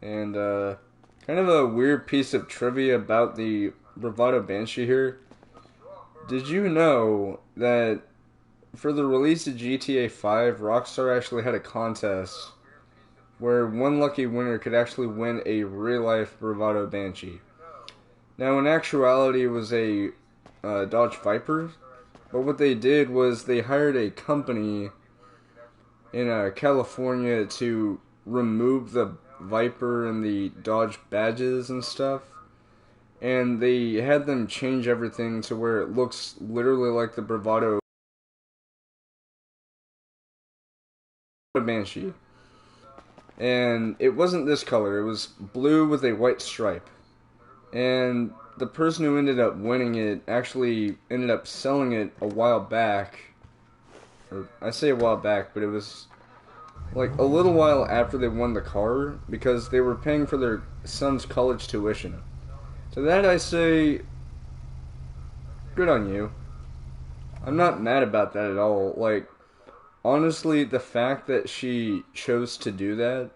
And, kind of a weird piece of trivia about the Bravado Banshee here. Did you know that for the release of GTA 5, Rockstar actually had a contest where one lucky winner could actually win a real-life Bravado Banshee? Now, in actuality, it was a Dodge Viper, but what they did was they hired a company in California to remove the Viper and the Dodge badges and stuff, and they had them change everything to where it looks literally like the Bravado Banshee. And it wasn't this color, it was blue with a white stripe. And the person who ended up winning it actually ended up selling it a while back. Or I say a while back, but it was like a little while after they won the car, because they were paying for their son's college tuition. To that I say, good on you. I'm not mad about that at all. Like, honestly, the fact that she chose to do that,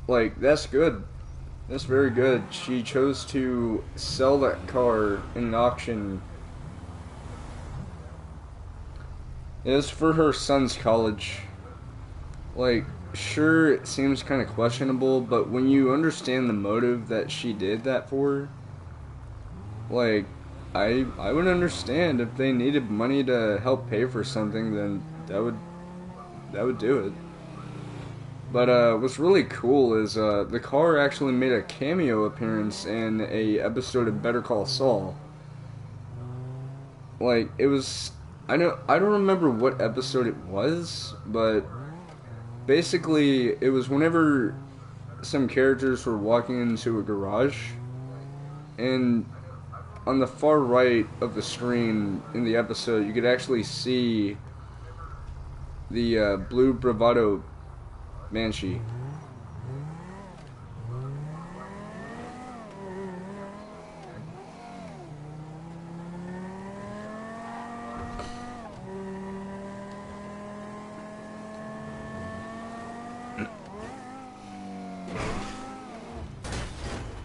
like, that's good. That's very good. She chose to sell that car in an auction. It was for her son's college. Like, sure, it seems kind of questionable, but when you understand the motive that she did that for, like, I would understand if they needed money to help pay for something, then that would do it. But what's really cool is the car actually made a cameo appearance in a episode of Better Call Saul. Like, it was, I don't remember what episode it was, but basically it was whenever some characters were walking into a garage, and on the far right of the screen in the episode you could actually see the blue Bravado Banshee.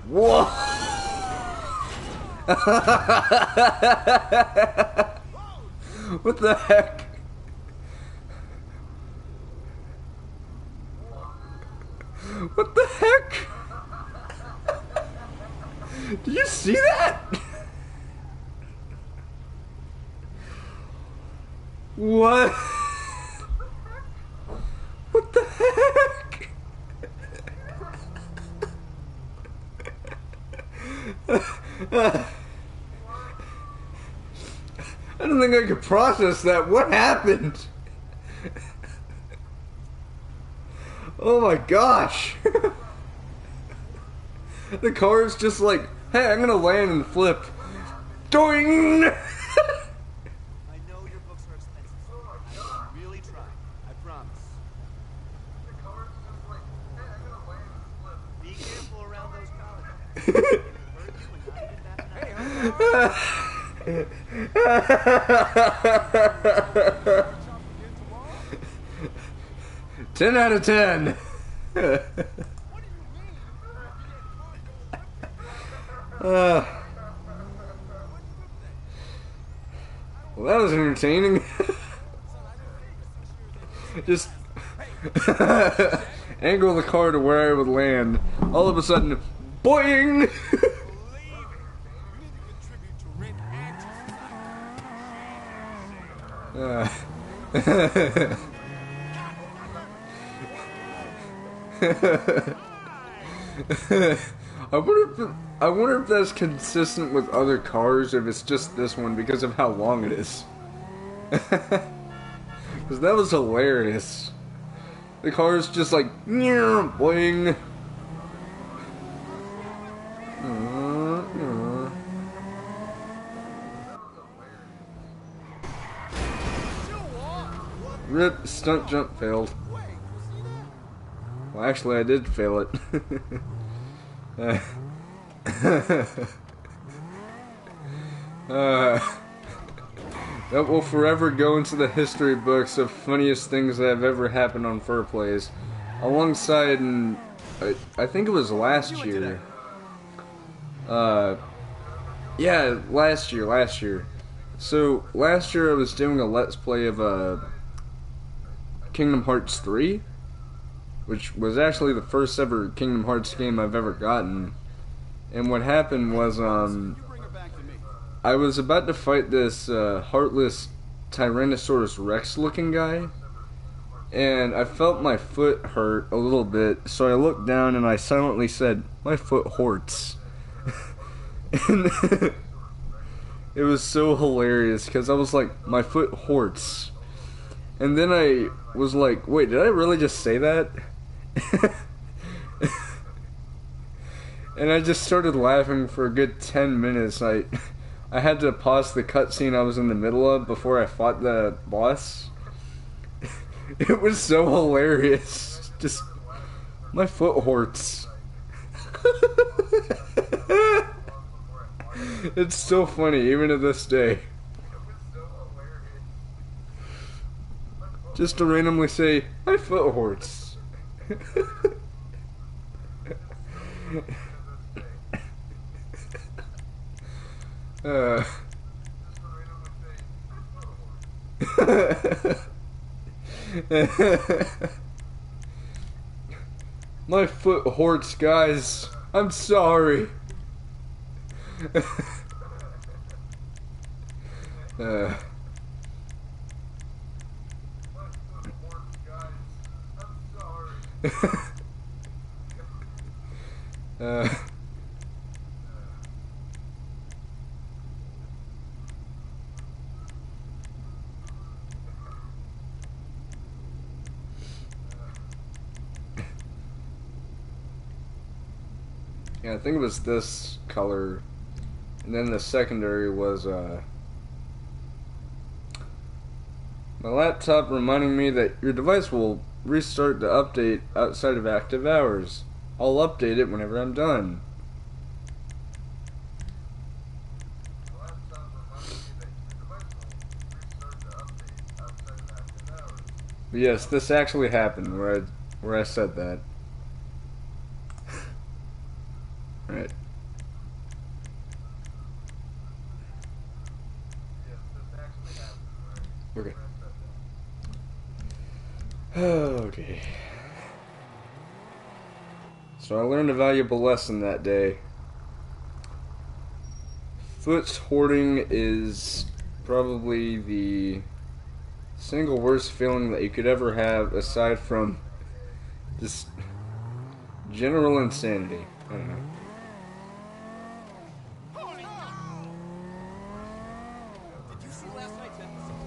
Whoa! What the heck? What the heck? Did you see that? What? What the heck? I don't think I could process that. What happened? Oh my gosh. The car is just like, hey, I'm gonna land and flip. Doing. I know your books are expensive. I really try. I promise. The car is just like, hey, I'm gonna land and flip. Be careful around those college. Ten out of 10. Well, that was entertaining. Just angle the car to where I would land. All of a sudden, boing! I wonder if that's consistent with other cars, or if it's just this one because of how long it is. Because that was hilarious. The car is just like, boing. Rip, stunt jump failed. Wait, you see that? Well, actually, I did fail it. That will forever go into the history books of funniest things that have ever happened on Fur Plays. Alongside, I think it was last year. Yeah, last year. So, last year I was doing a Let's Play of, Kingdom Hearts 3, which was actually the first ever Kingdom Hearts game I've ever gotten. And what happened was, You bring her back to me. I was about to fight this, heartless Tyrannosaurus Rex looking guy, and I felt my foot hurt a little bit, so I looked down and I silently said, "My foot hurts." And it was so hilarious, because I was like, "My foot hurts." And then I was like, wait, did I really just say that? And I just started laughing for a good 10 minutes. I had to pause the cutscene I was in the middle of before I fought the boss. It was so hilarious. Just, my foot hurts. It's still funny, even to this day. Just to randomly say, my foot hurts. My foot hurts, guys. I'm sorry. Yeah, I think it was this color, and then the secondary was, my laptop reminding me that your device will restart the update outside of active hours. I'll update it whenever I'm done. But yes, this actually happened where I said that. Right. Okay. Okay. So I learned a valuable lesson that day. Foot hoarding is probably the single worst feeling that you could ever have, aside from just general insanity. I don't know. Did you see last night's episode?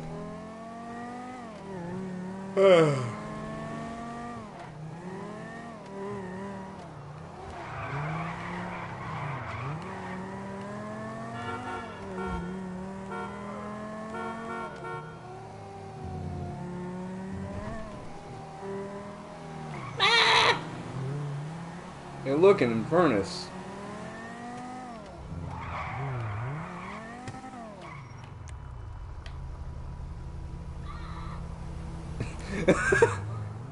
Hey, look, an Infernus.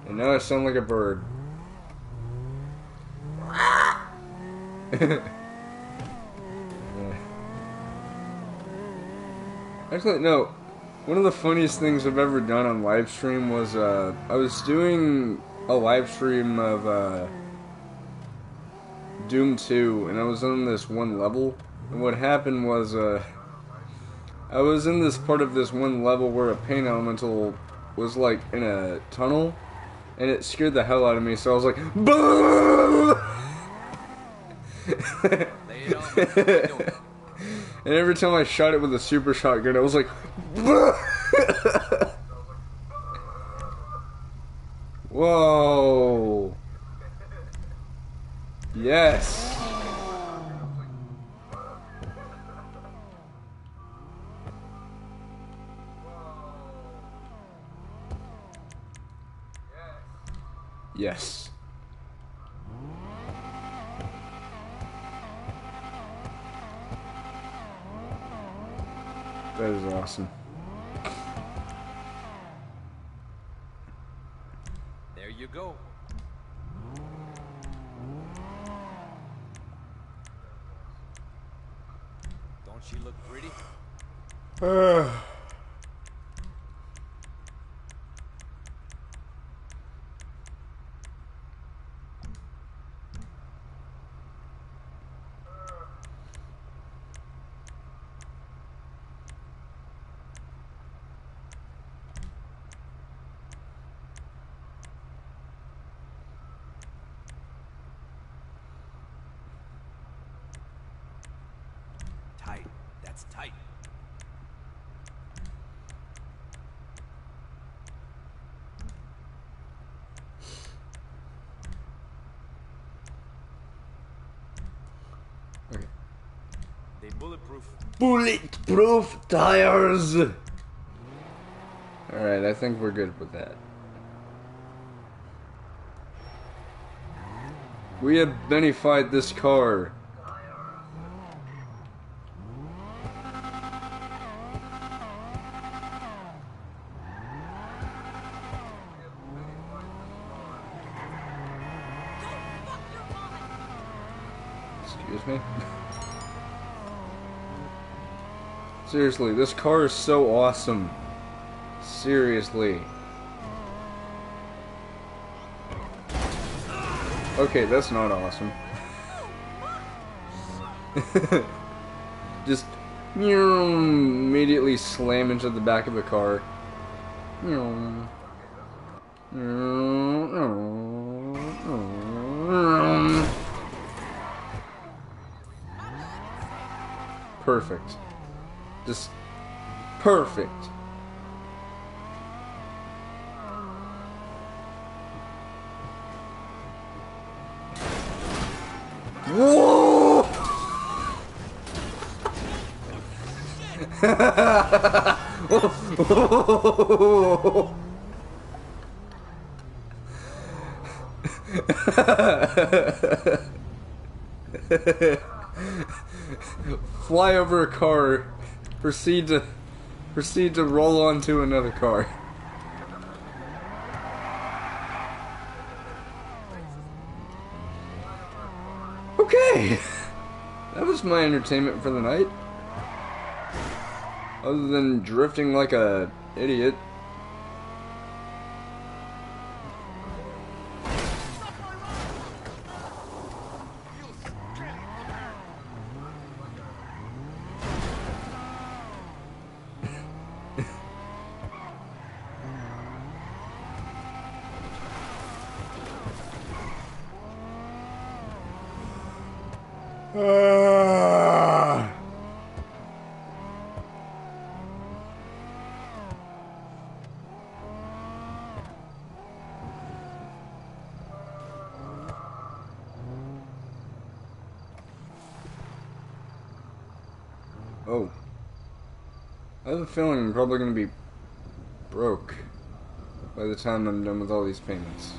And now I sound like a bird. Actually, no. One of the funniest things I've ever done on live stream was I was doing a live stream of Doom 2, and I was on this one level. And what happened was I was in this part of this one level where a paint elemental was like in a tunnel, and it scared the hell out of me. So I was like, "Boo!" Lay it on me. What are you doing? And every time I shot it with a super shotgun, I was like, "Boo!" Whoa. Yes. Yes. That is awesome. There you go. Don't she look pretty? Tight. That's tight. Okay. They bulletproof. Bulletproof tires! Alright, I think we're good with that. We have benefied this car. Excuse me? Seriously, this car is so awesome. Seriously. Okay, that's not awesome. Just immediately slam into the back of the car. Perfect. Just perfect. Whoa! Fly over a car, proceed to roll onto another car. Okay, that was my entertainment for the night. Other than drifting like a idiot. Oh. I have a feeling I'm probably going to be broke by the time I'm done with all these payments.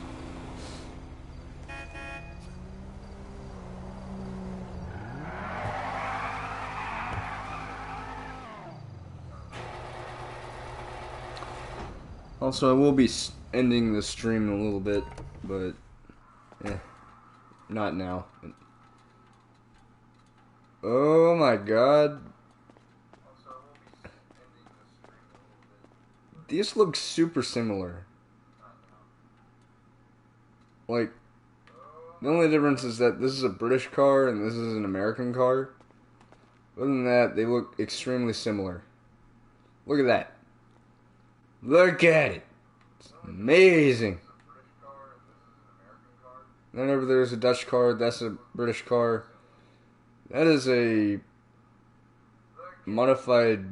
Also, I will be ending the stream in a little bit, but not now. Oh my god. These look super similar. Like, the only difference is that this is a British car and this is an American car. Other than that, they look extremely similar. Look at that. Look at it. It's amazing. Then over there's a Dutch car, that's a British car. That is a modified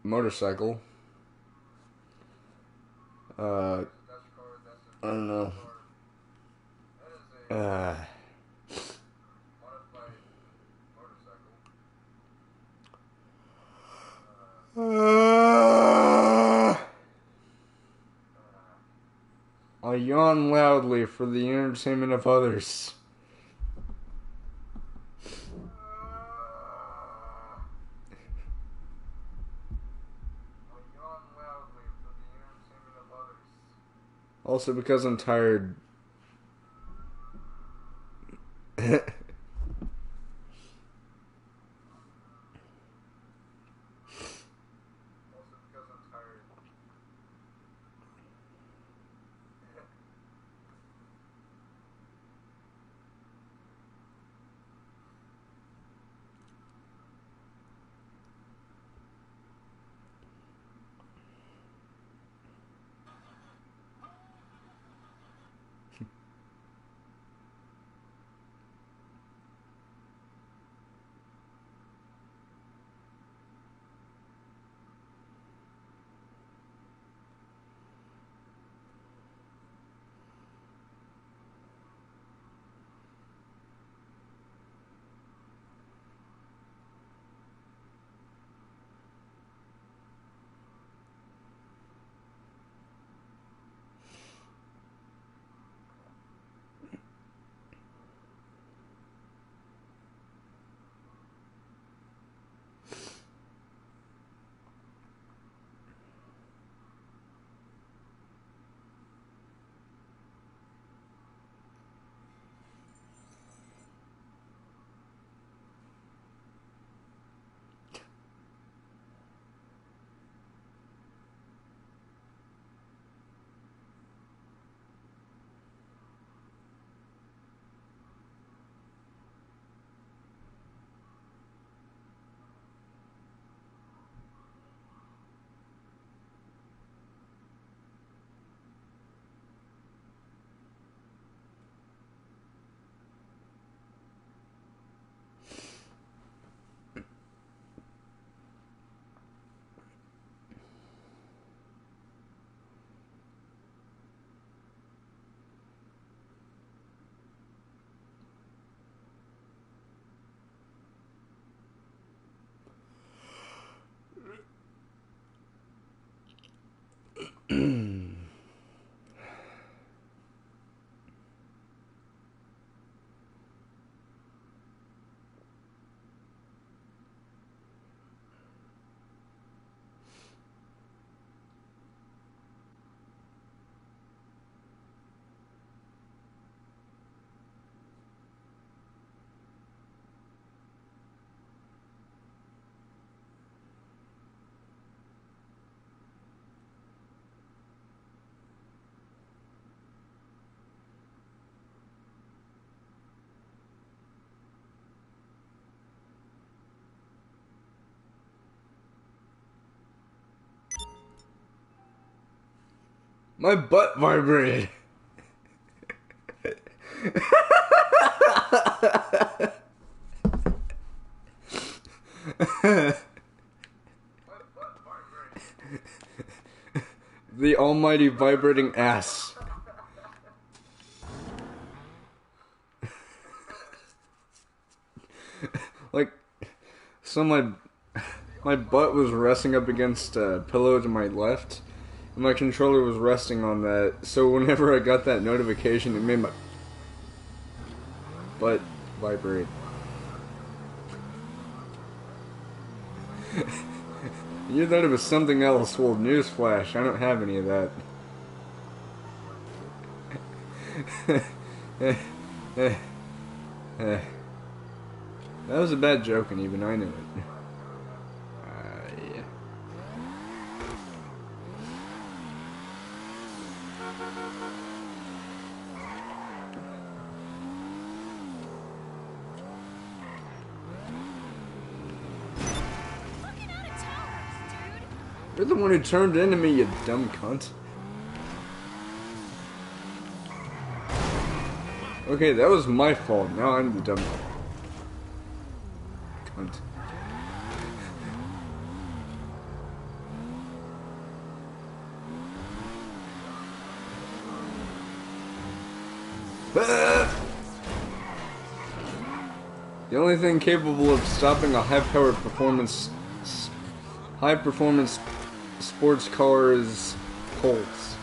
motorcycle. I don't know. I yawn loudly for the entertainment of others. Also because I'm tired. My butt vibrated. The almighty vibrating ass. Like, so my butt was resting up against a pillow to my left, and my controller was resting on that. So whenever I got that notification, it made my butt vibrate. You thought it was something else. Well, newsflash, I don't have any of that. That was a bad joke, and even I knew it. Yeah. You're the one who turned into me, you dumb cunt. Okay, that was my fault. Now I'm the dumb cunt. The only thing capable of stopping a high-powered high-performance sports car is Colts.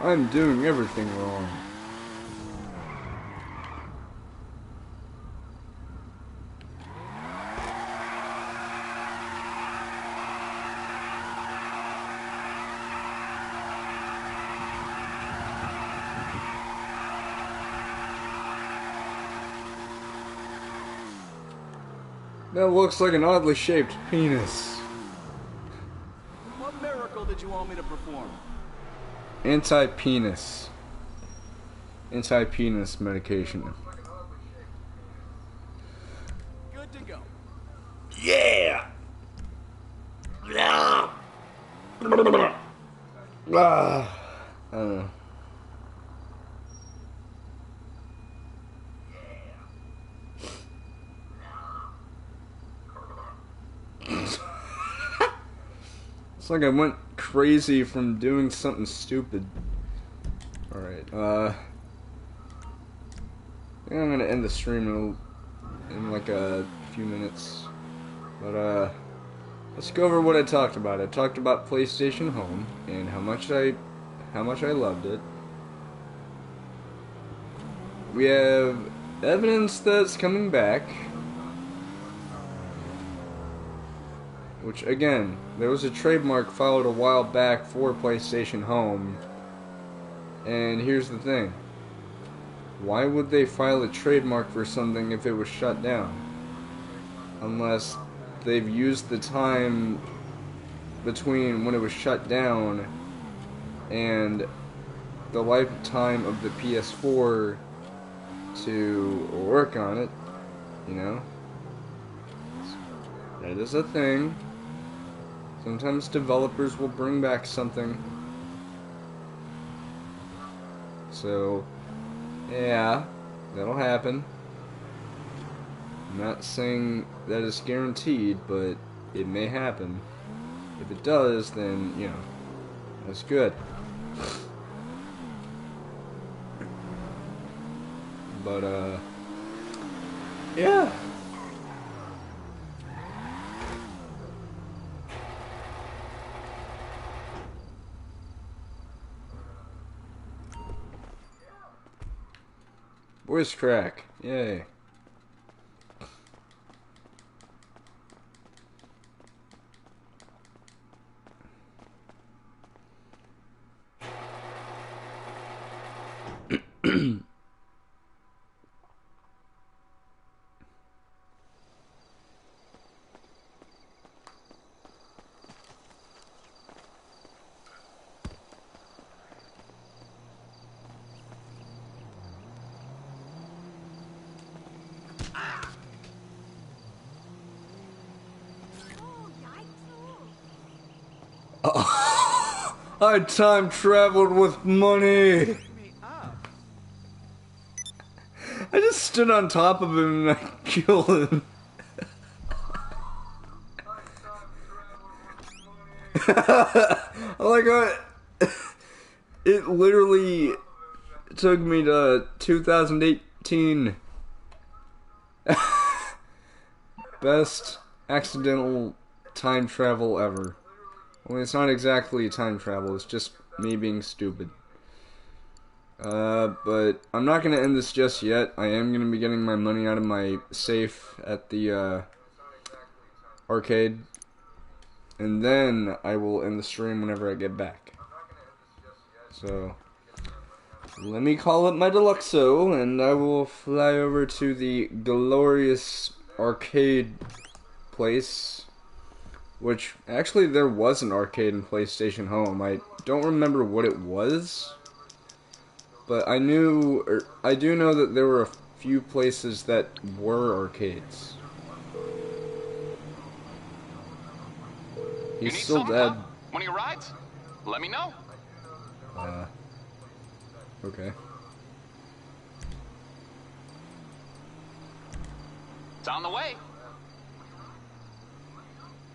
I'm doing everything wrong. That looks like an oddly shaped penis. What miracle did you want me to perform? Anti-penis. Anti-penis medication. Good to go. Yeah! Ah, I don't know. It's like I went crazy from doing something stupid. Alright, I think I'm gonna end the stream in like a few minutes. But, let's go over what I talked about. I talked about PlayStation Home and how much I loved it. We have evidence that's coming back. Which, again, there was a trademark filed a while back for PlayStation Home. And here's the thing. Why would they file a trademark for something if it was shut down? Unless they've used the time between when it was shut down and the lifetime of the PS4 to work on it, you know? That is a thing. Sometimes developers will bring back something. So, yeah, that'll happen. I'm not saying that it's guaranteed, but it may happen. If it does, then, you know, that's good. But, yeah. Voice crack. Yay. I time traveled with money. Me up. I just stood on top of him and I killed him. Like it literally took me to 2018. Best accidental time travel ever. Well, it's not exactly time travel, it's just me being stupid. But I'm not gonna end this just yet. I am gonna be getting my money out of my safe at the, arcade. and then I will end the stream whenever I get back. So, let me call up my Deluxo, and I will fly over to the glorious arcade place. Which, actually, there was an arcade in PlayStation Home. I don't remember what it was, but I do know that there were a few places that were arcades. You He's need still something, dead. pup? One of your rides? Let me know. Okay. It's on the way.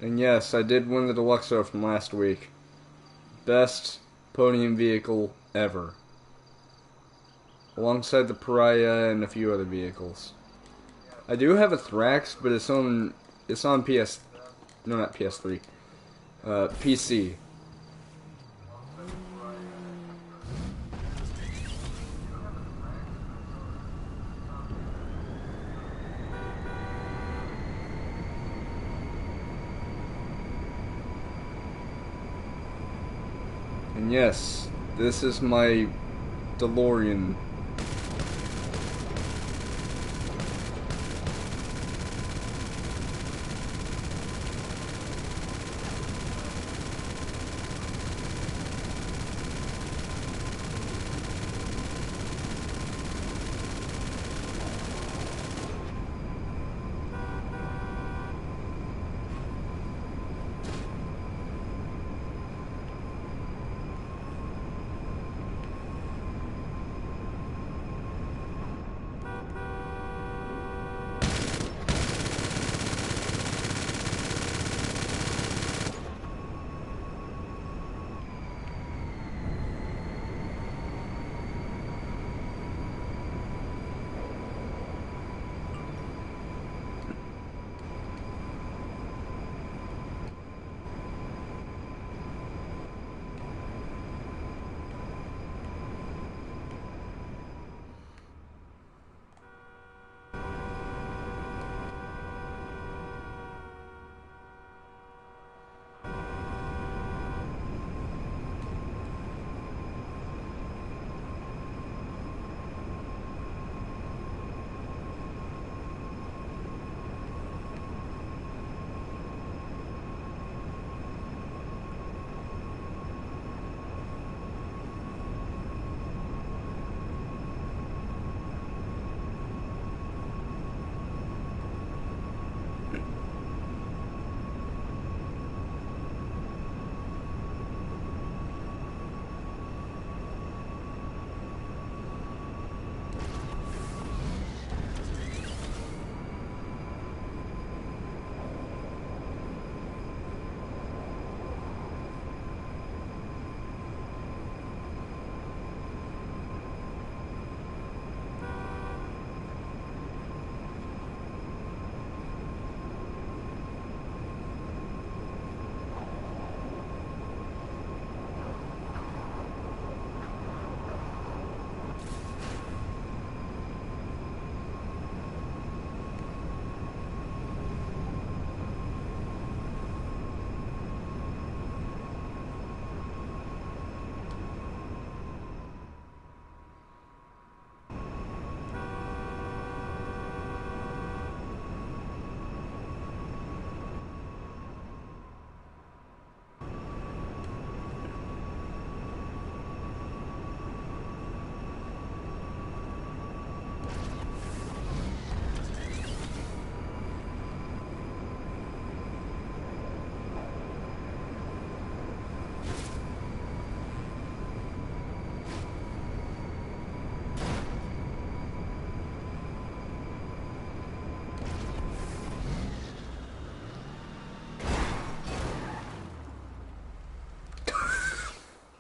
And yes, I did win the Deluxo from last week. Best podium vehicle ever. Alongside the Pariah and a few other vehicles. I do have a Thrax, but it's on PS... No, not PS3. PC. And yes, this is my DeLorean.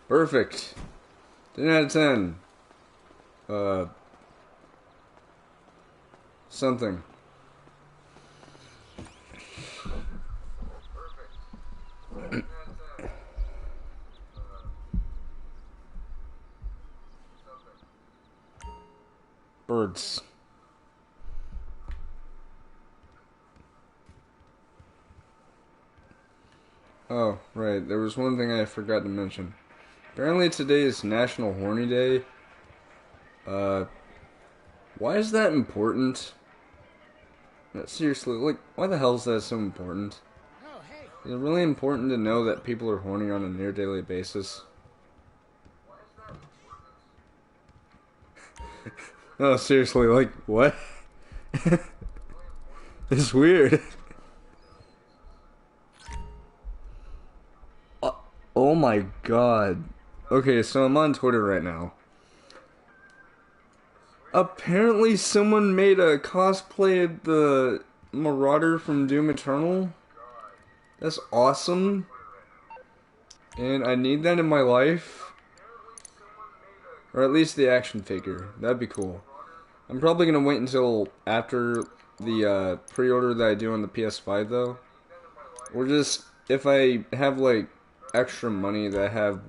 Perfect. 10 out of 10. Something. Birds. Oh, right. There was one thing I forgot to mention. Apparently today is National Horny Day. Uh, why is that important? Seriously, like, why the hell is that so important? Oh, hey. Is it really important to know that people are horny on a near daily basis? No, seriously, like, what? It's weird. Oh my god. Okay, so I'm on Twitter right now. Apparently someone made a cosplay of the Marauder from Doom Eternal. That's awesome. And I need that in my life. Or at least the action figure. That'd be cool. I'm probably gonna wait until after the pre-order that I do on the PS5 though. Or just, if I have like extra money that I have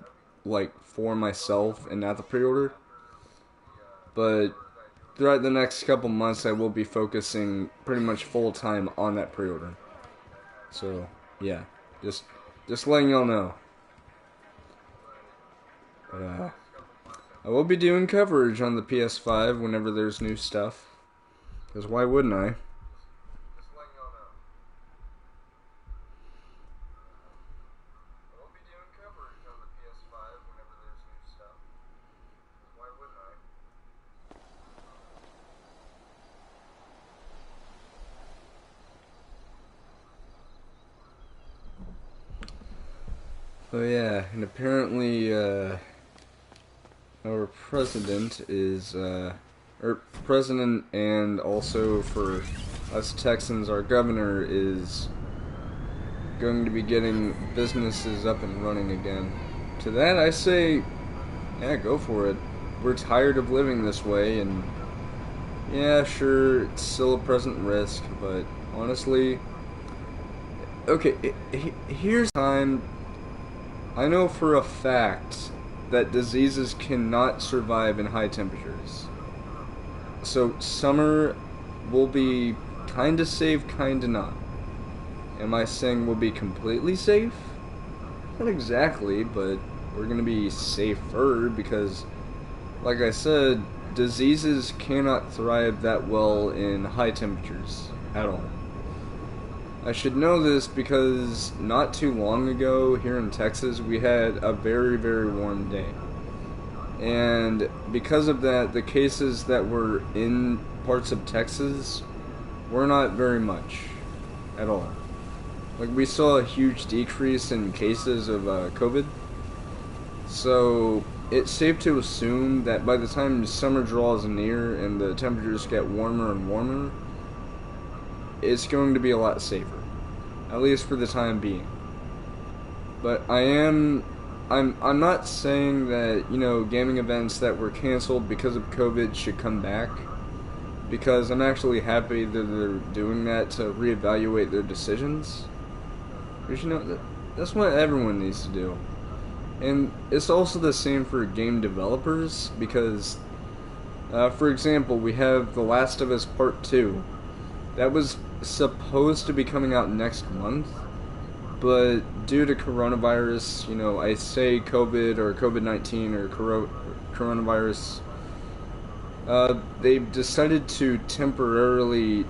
like for myself and not the pre-order. But throughout the next couple months I will be focusing pretty much full time on that pre-order. So, yeah. Just letting y'all know. But, I will be doing coverage on the PS5 whenever there's new stuff. Because why wouldn't I? Oh yeah, and apparently, our president is, president, and also for us Texans, our governor is going to be getting businesses up and running again. To that I say, yeah, go for it. We're tired of living this way, and yeah, sure, it's still a present risk, but honestly, okay, here's time. I know for a fact that diseases cannot survive in high temperatures. So summer will be kinda safe, kinda not. Am I saying we'll be completely safe? Not exactly, but we're gonna be safer because, like I said, diseases cannot thrive that well in high temperatures at all. I should know this because not too long ago here in Texas we had a very, very warm day. And because of that, the cases that were in parts of Texas were not very much at all. Like, we saw a huge decrease in cases of COVID. So it's safe to assume that by the time summer draws near and the temperatures get warmer and warmer, it's going to be a lot safer, at least for the time being. But I'm not saying that, you know, gaming events that were canceled because of COVID should come back, because I'm actually happy that they're doing that to reevaluate their decisions. Because, you know, that's what everyone needs to do. And it's also the same for game developers, because, for example, we have The Last of Us Part 2. That was supposed to be coming out next month, but due to coronavirus, you know, I say COVID or COVID-19 or coronavirus, they've decided to temporarily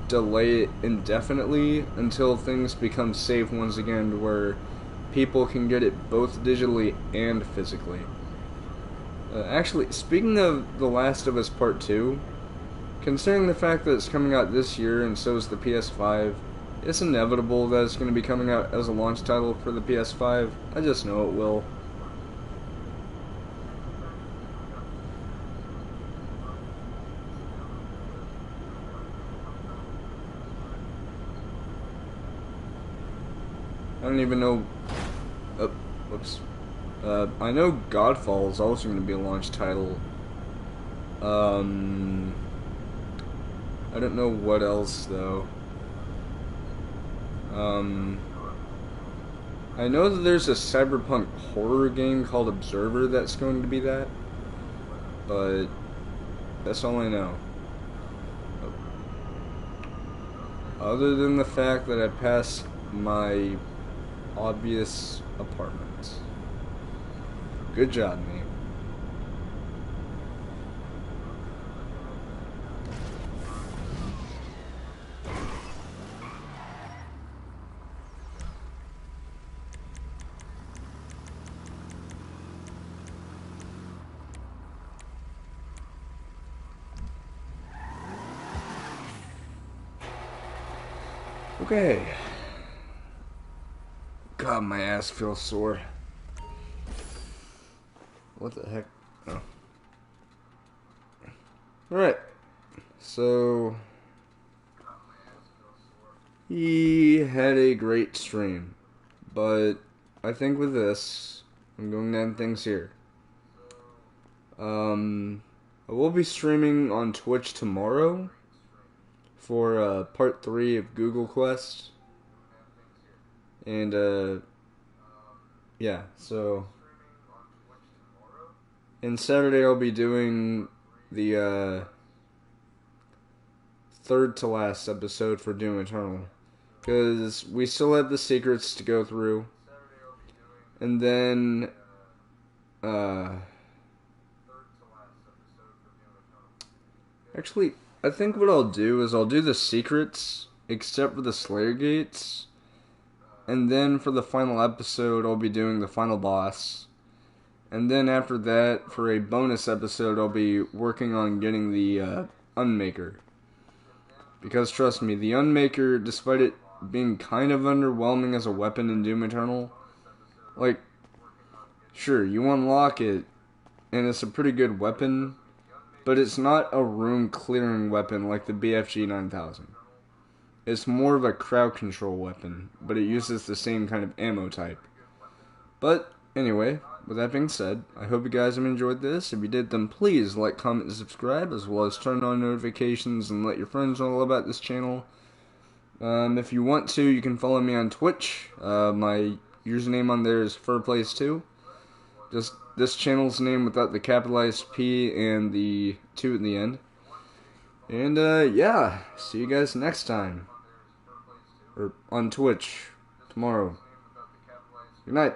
delay it indefinitely until things become safe once again, to where people can get it both digitally and physically. Actually, speaking of The Last of Us Part 2, considering the fact that it's coming out this year and so is the PS5, it's inevitable that it's going to be coming out as a launch title for the PS5. I just know it will. I don't even know... whoops. I know Godfall is also going to be a launch title. I don't know what else, though. I know that there's a cyberpunk horror game called Observer that's going to be that, but that's all I know. Other than the fact that I passed my obvious apartment. Good job, mate. Okay. God, my ass feels sore. What the heck? Oh. Alright. So, he had a great stream. But I think with this, I'm going to end things here. I will be streaming on Twitch tomorrow for part 3 of Google Quest. And yeah, so and Saturday I'll be doing the third to last episode for Doom Eternal, because we still have the secrets to go through. And then actually, I think what I'll do is I'll do the secrets except for the Slayer Gates. And then for the final episode, I'll be doing the final boss. And then after that, for a bonus episode, I'll be working on getting the Unmaker. Because trust me, the Unmaker, despite it being kind of underwhelming as a weapon in Doom Eternal, like, sure, you unlock it, and it's a pretty good weapon, but it's not a room-clearing weapon like the BFG 9000. It's more of a crowd control weapon, but it uses the same kind of ammo type. But, anyway, with that being said, I hope you guys have enjoyed this. If you did, then please like, comment, and subscribe, as well as turn on notifications and let your friends know all about this channel. If you want to, you can follow me on Twitch. My username on there is FurPlays2. Just this channel's name without the capitalized P and the 2 at the end. And, yeah, see you guys next time. Or on Twitch tomorrow. Good night.